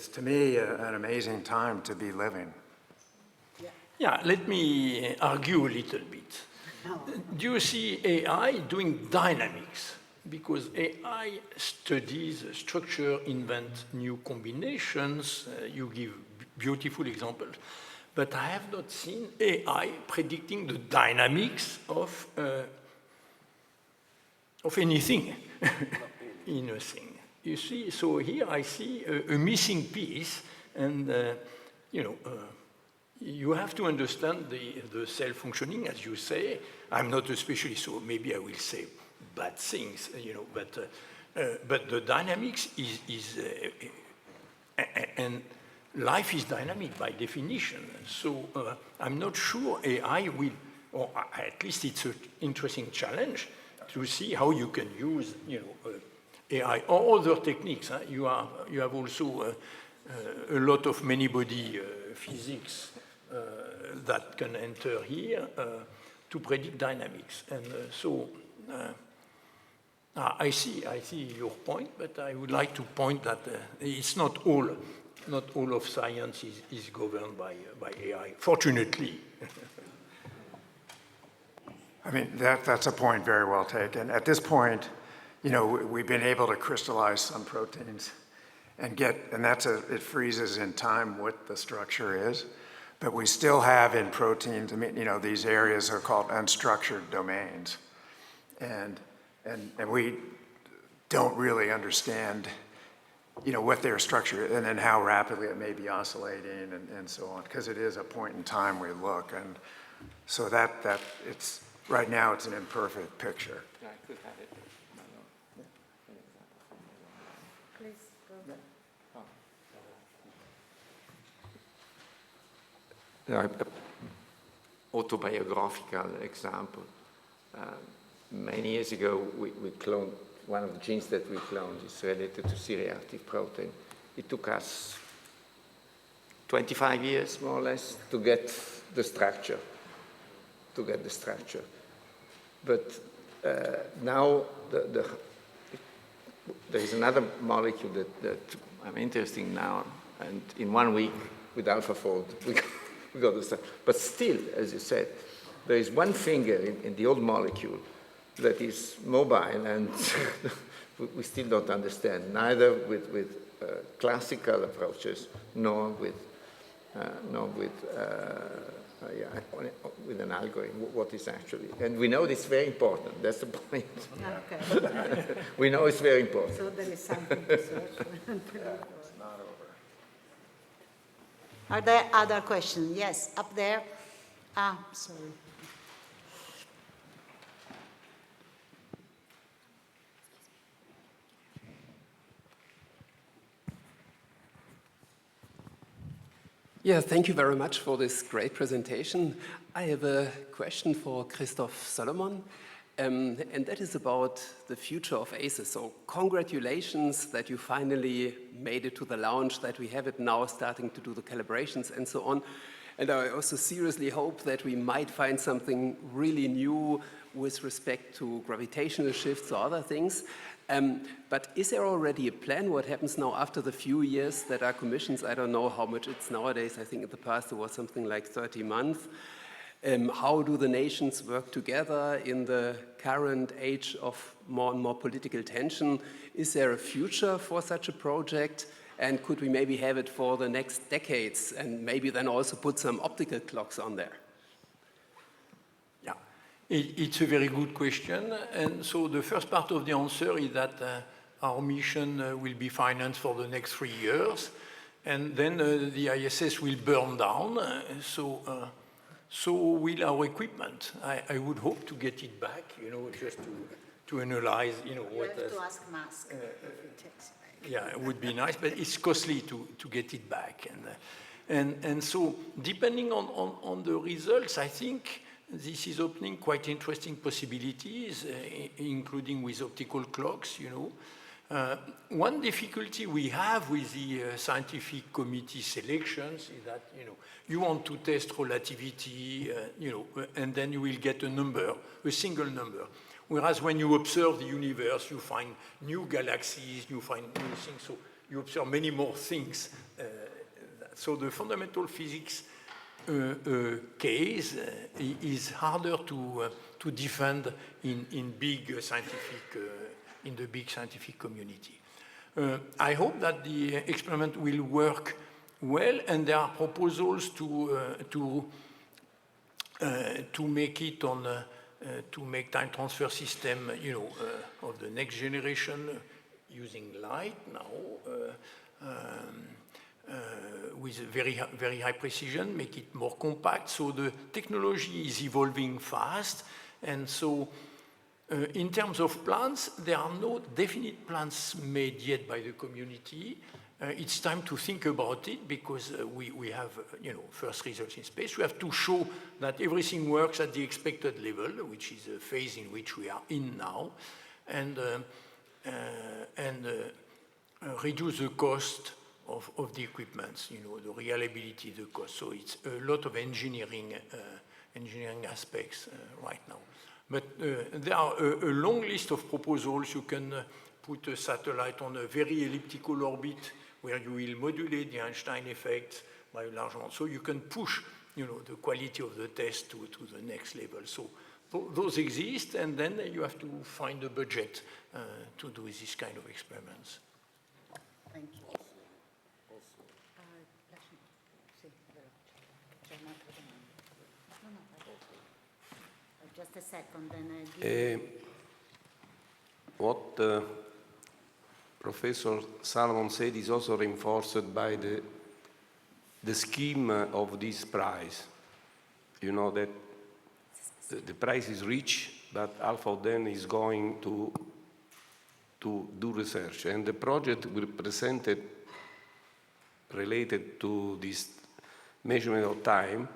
to me an amazing time to be living. Yeah, let me argue a little bit. Do you see AI doing dynamics? Because AI studies structure, invent new combinations. You give beautiful examples. But I have not seen AI predicting the dynamics of anything in a thing. You see, so here I see a missing piece, and you have to understand the cell functioning, as you say. I'm not a specialist, so maybe I will say bad things, but the dynamics is and life is dynamic by definition. So I'm not sure AI will, or at least it's an interesting challenge to see how you can use, AI or other techniques. Huh? You have also a lot of many-body physics that can enter here to predict dynamics, and I see your point, but I would like to point that it's not all of science is governed by AI, fortunately. I mean, that's a point very well taken. At this point, we've been able to crystallize some proteins and it freezes in time what the structure is. But we still have in proteins, these areas are called unstructured domains. And we don't really understand, what their structure is and then how rapidly it may be oscillating and so on, because it is a point in time we look. And so that it's, right now it's an imperfect picture. Yeah, I could have it. Please go. Autobiographical example. Many years ago, we cloned, one of the genes that we cloned is related to C-reactive protein. It took us 25 years, more or less, to get the structure. But now there is another molecule that I'm interested in now, and in 1 week, with AlphaFold, we got the stuff. But still, as you said, there is one finger in the old molecule that is mobile, and we still don't understand, neither with classical approaches, nor with an algorithm, what is actually. And we know it's very important. That's the point. Okay. We know it's very important. So there is something to search for. It's not over. Are there other questions? Yes, up there. Sorry. Yeah, thank you very much for this great presentation. I have a question for Christoph Solomon. and that is about the future of ACES. So congratulations that you finally made it to the launch, that we have it now starting to do the calibrations and so on. And I also seriously hope that we might find something really new with respect to gravitational shifts or other things. But is there already a plan what happens now after the few years that are commissions? I don't know how much it's nowadays. I think in the past it was something like 30 months. How do the nations work together in the current age of more and more political tension? Is there a future for such a project? And could we maybe have it for the next decades and maybe then also put some optical clocks on there? Yeah, it's a very good question. And so the first part of the answer is that our mission will be financed for the next 3 years. And then the ISS will burn down. So will our equipment. I would hope to get it back, just to analyze, what... You have to ask Musk. Yeah, it would be nice, but it's costly to get it back. And so depending on the results, I think this is opening quite interesting possibilities, including with optical clocks, One difficulty we have with the scientific committee selections is that, you want to test relativity, and then you will get a number, a single number. Whereas when you observe the universe, you find new galaxies, you find new things, so you observe many more things. So the fundamental physics case is harder to defend in the big scientific community. I hope that the experiment will work well, and there are proposals to make it on. To make time transfer system, of the next generation using light now with very, very high precision, make it more compact. So the technology is evolving fast. And so in terms of plans, there are no definite plans made yet by the community. It's time to think about it because we have, first results in space. We have to show that everything works at the expected level, which is a phase in which we are in now, and reduce the cost of the equipment, the reliability, the cost. So it's a lot of engineering aspects right now. But there are a long list of proposals. You can put a satellite on a very elliptical orbit where you will modulate the Einstein effect by a large amount. So you can push, the quality of the test to the next level. So those exist, and then you have to find a budget to do this kind of experiments. Thank you. Just a second, then what Professor Salomon said is also reinforced by the scheme of this prize. You know that the prize is rich, but half of them is going to do research. And the project we presented related to this measurement of time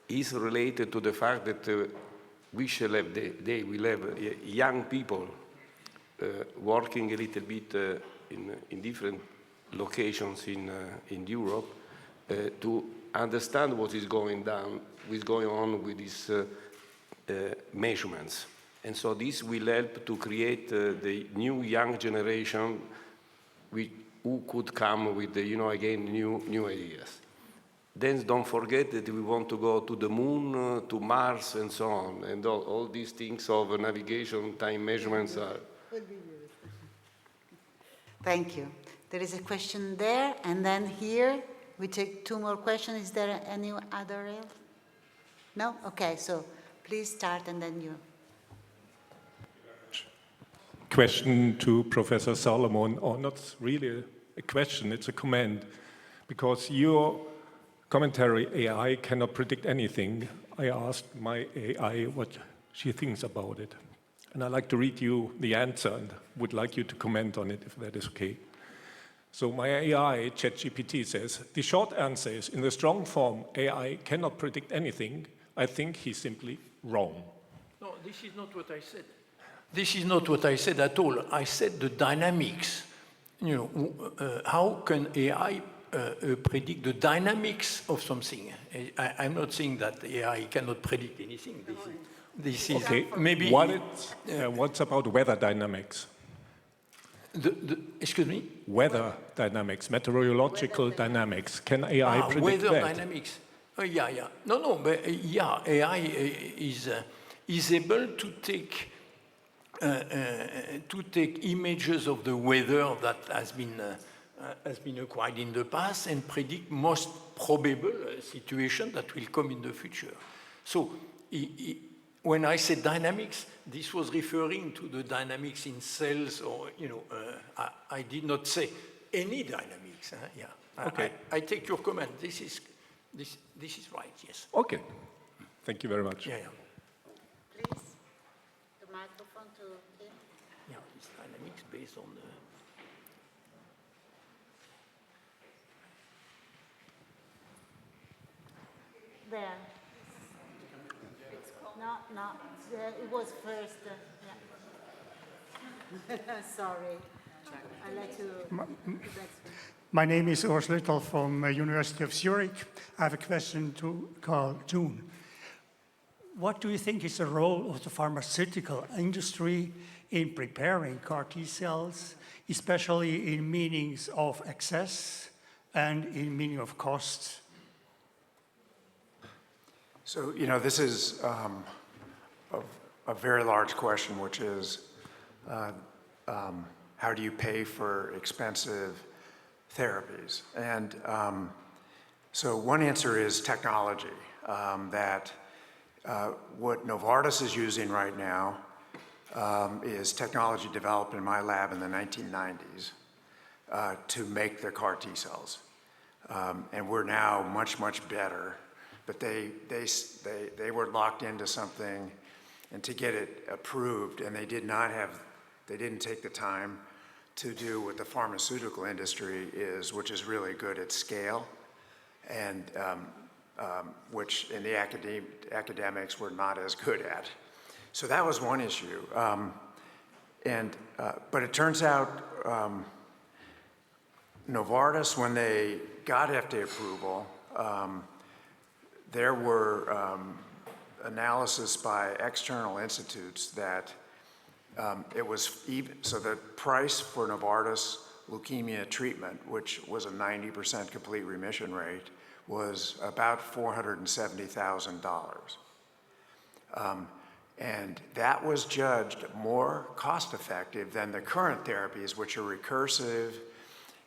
is related to the fact that they will have young people working a little bit in different locations in Europe to understand what is going on with these measurements. And so this will help to create the new young generation who could come with, again, new ideas. Then don't forget that we want to go to the moon, to Mars, and so on. And all these things of navigation, time measurements are... Thank you. There is a question there, and then here we take 2 more questions. Is there any other? No? Okay, so please start, and then you. Question to Professor Solomon, or not really a question, it's a comment, because your commentary AI cannot predict anything. I asked my AI what she thinks about it. And I'd like to read you the answer and would like you to comment on it if that is okay. So my AI, ChatGPT, says, the short answer is, in the strong form, AI cannot predict anything. I think he's simply wrong. No, this is not what I said. This is not what I said at all. I said the dynamics. You know, how can AI predict the dynamics of something? I'm not saying that AI cannot predict anything. This is Okay, maybe. What's about weather dynamics? Excuse me? Weather dynamics, meteorological dynamics. Can AI predict weather that? dynamics. Yeah. No, but yeah, AI is able to take images of the weather that has been acquired in the past and predict most probable situation that will come in the future. So when I said dynamics, this was referring to the dynamics in cells, or I did not say any dynamics. Yeah. Okay. I take your comment. This is right. Yes. Okay. Thank you very much. Yeah. Please, the microphone to him. Yeah, it's dynamics based on the. There. No, it was first. Yeah. Sorry. I let you. My name is Urs Little from University of Zurich. I have a question to Carl June. What do you think is the role of the pharmaceutical industry in preparing CAR T cells, especially in meanings of access and in meaning of costs? So, this is a very large question, which is how do you pay for expensive therapies? And so one answer is technology, that what Novartis is using right now is technology developed in my lab in the 1990s to make the CAR T cells. And we're now much, much better. But they were locked into something, and to get it approved, and they didn't take the time to do what the pharmaceutical industry is, which is really good at scale, and which in the academics were not as good at. So that was one issue. But it turns out Novartis, when they got FDA approval, there were analysis by external institutes that it was even, so the price for Novartis leukemia treatment, which was a 90% complete remission rate, was about $470,000. And that was judged more cost-effective than the current therapies, which are recursive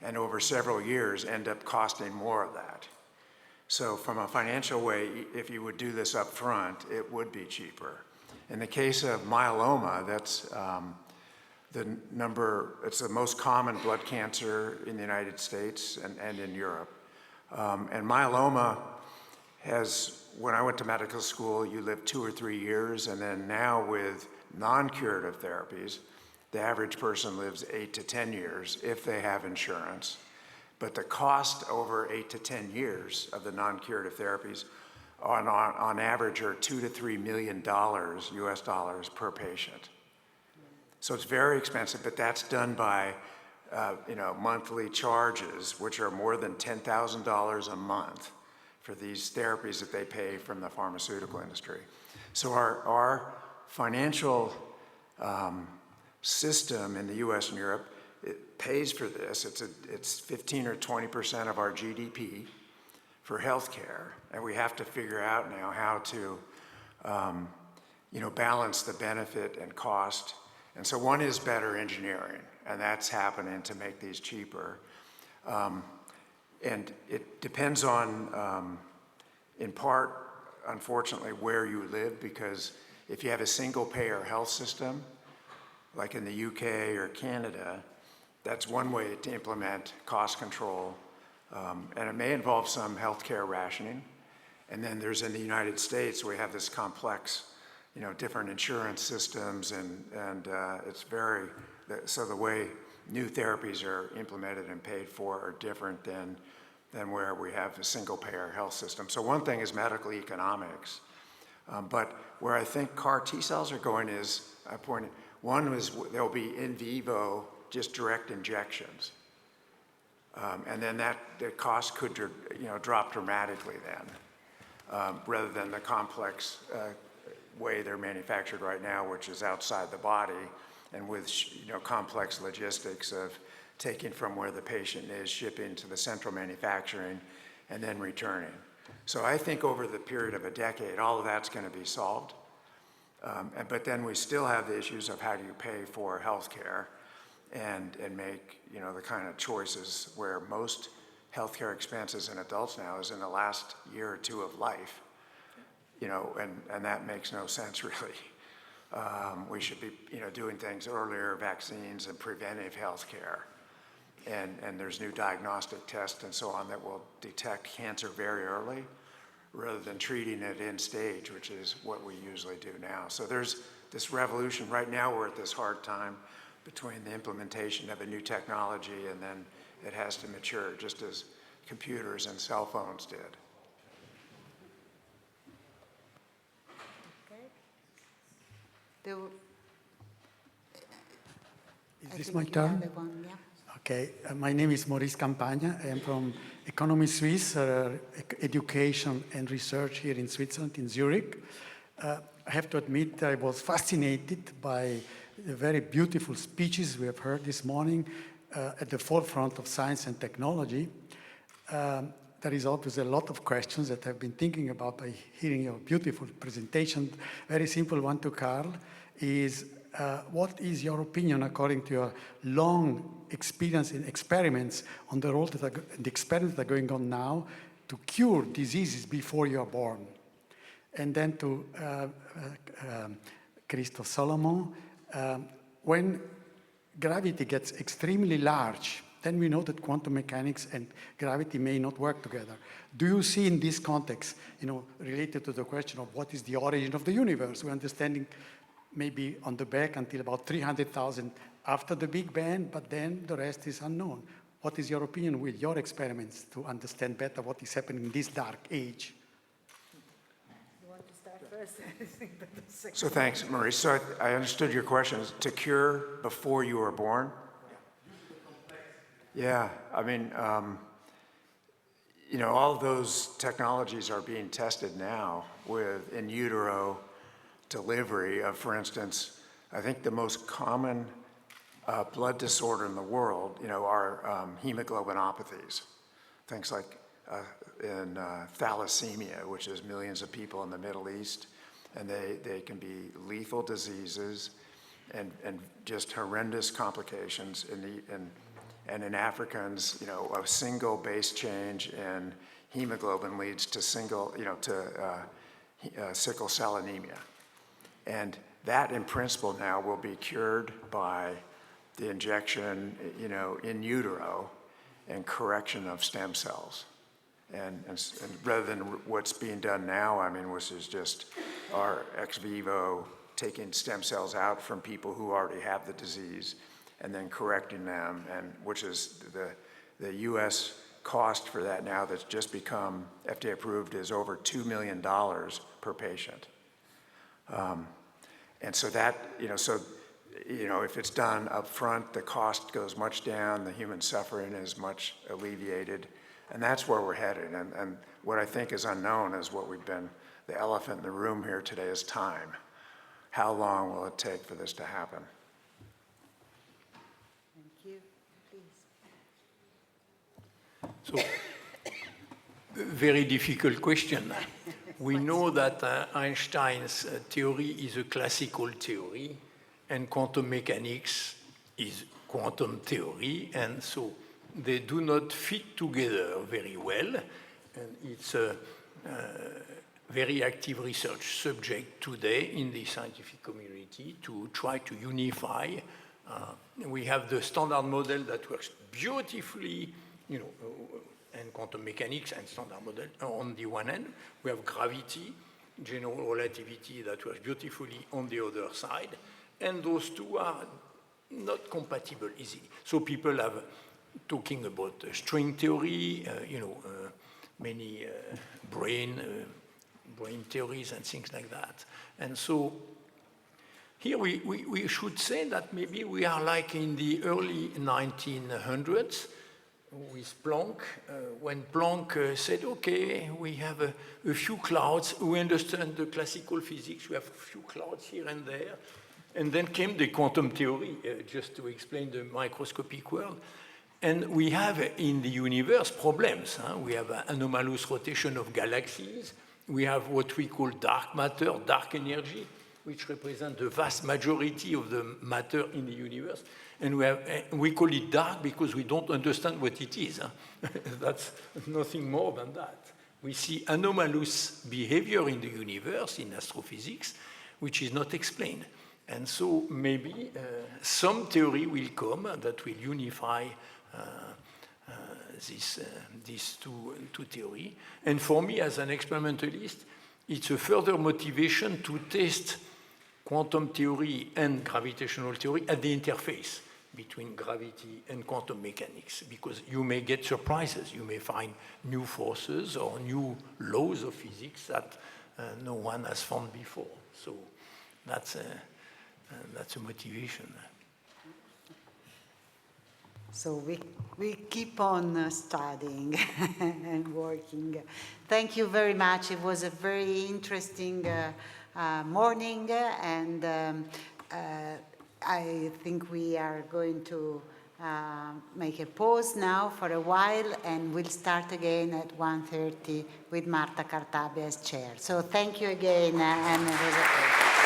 and over several years end up costing more of that. So from a financial way, if you would do this up front, it would be cheaper. In the case of myeloma, that's it's the most common blood cancer in the United States and in Europe. And myeloma has, when I went to medical school, you lived 2 or 3 years, and then now with non-curative therapies, the average person lives 8 to 10 years if they have insurance. But the cost over 8 to 10 years of the non-curative therapies on average are $2 to $3 million US dollars per patient. So it's very expensive, but that's done by monthly charges, which are more than $10,000 a month for these therapies that they pay from the pharmaceutical industry. So our financial system in the US and Europe, it pays for this. It's 15 or 20% of our GDP for healthcare, and we have to figure out now how to, balance the benefit and cost. And so one is better engineering, and that's happening to make these cheaper. And it depends on, in part, unfortunately, where you live, because if you have a single-payer health system, like in the UK or Canada, that's one way to implement cost control. And it may involve some healthcare rationing. And then there's in the United States, we have this complex, different insurance systems, and it's very, so the way new therapies are implemented and paid for are different than where we have a single-payer health system. So one thing is medical economics. But where I think CAR T cells are going is, one is there'll be in vivo, just direct injections. And then the cost could drop dramatically then, rather than the complex way they're manufactured right now, which is outside the body, and with complex logistics of taking from where the patient is, shipping to the central manufacturing, and then returning. So I think over the period of a decade, all of that's going to be solved. But then we still have the issues of how do you pay for healthcare and make the kind of choices where most healthcare expenses in adults now is in the last year or two of life. And that makes no sense really. We should be doing things earlier, vaccines and preventive healthcare. And there's new diagnostic tests and so on that will detect cancer very early, rather than treating it in stage, which is what we usually do now. So there's this revolution. Right now we're at this hard time between the implementation of a new technology and then it has to mature, just as computers and cell phones did. Is this my turn? Okay, my name is Maurice Campagna. I am from Economy Suisse, Education and Research here in Switzerland, in Zurich. I have to admit I was fascinated by the very beautiful speeches we have heard this morning at the forefront of science and technology. There is obviously a lot of questions that I've been thinking about by hearing your beautiful presentation. Very simple one to Carl is, what is your opinion, according to your long experience in experiments, on the role the experiments that are going on now to cure diseases before you are born? And then to Christophe Solomon, when gravity gets extremely large, then we know that quantum mechanics and gravity may not work together. Do you see in this context, related to the question of what is the origin of the universe, we're understanding maybe on the back until about 300,000 after the Big Bang, but then the rest is unknown. What is your opinion with your experiments to understand better what is happening in this dark age? You want to start first? So thanks, Maurice. So I understood your question. To cure before you were born? Yeah, I mean, all of those technologies are being tested now with in utero delivery of, for instance, I think the most common blood disorder in the world, are hemoglobinopathies. Things like in thalassemia, which is millions of people in the Middle East, and they can be lethal diseases and just horrendous complications. And in Africans, a single base change in hemoglobin leads to sickle cell anemia. And that, in principle, now will be cured by the injection, in utero and correction of stem cells. And rather than what's being done now, which is just our ex vivo taking stem cells out from people who already have the disease and then correcting them, and which is the U.S. cost for that now that's just become FDA approved is over $2 million per patient. And so that, if it's done up front, the cost goes much down, the human suffering is much alleviated, and that's where we're headed. And what I think is unknown is the elephant in the room here today is time. How long will it take for this to happen? Thank you. So, Please. very difficult question. We know that Einstein's theory is a classical theory, and quantum mechanics is quantum theory, and so they do not fit together very well, and it's a very active research subject today in the scientific community to try to unify. We have the standard model that works beautifully, and quantum mechanics and standard model on the one hand. We have gravity, general relativity that works beautifully on the other side, and those two are not compatible easily. So people have talking about string theory, many brain brain theories and things like that. And so here we should say that maybe we are like in the early 1900s with Planck, when Planck said, okay, we have a few clouds. We understand the classical physics. We have a few clouds here and there. And then came the quantum theory, just to explain the microscopic world. And we have in the universe problems. We have anomalous rotation of galaxies. We have what we call dark matter, dark energy, which represent the vast majority of the matter in the universe. And we call it dark because we don't understand what it is. That's nothing more than that. We see anomalous behavior in the universe, in astrophysics, which is not explained. And so maybe some theory will come that will unify these two theories. And for me, as an experimentalist, it's a further motivation to test quantum theory and gravitational theory at the interface between gravity and quantum mechanics, because you may get surprises. You may find new forces or new laws of physics that no one has found before. So that's a motivation. So we keep on studying and working. Thank you very much. It was a very interesting morning, and I think we are going to make a pause now for a while, and we'll start again at 1:30 with Marta Cartabia as chair. So thank you again, and it was a pleasure.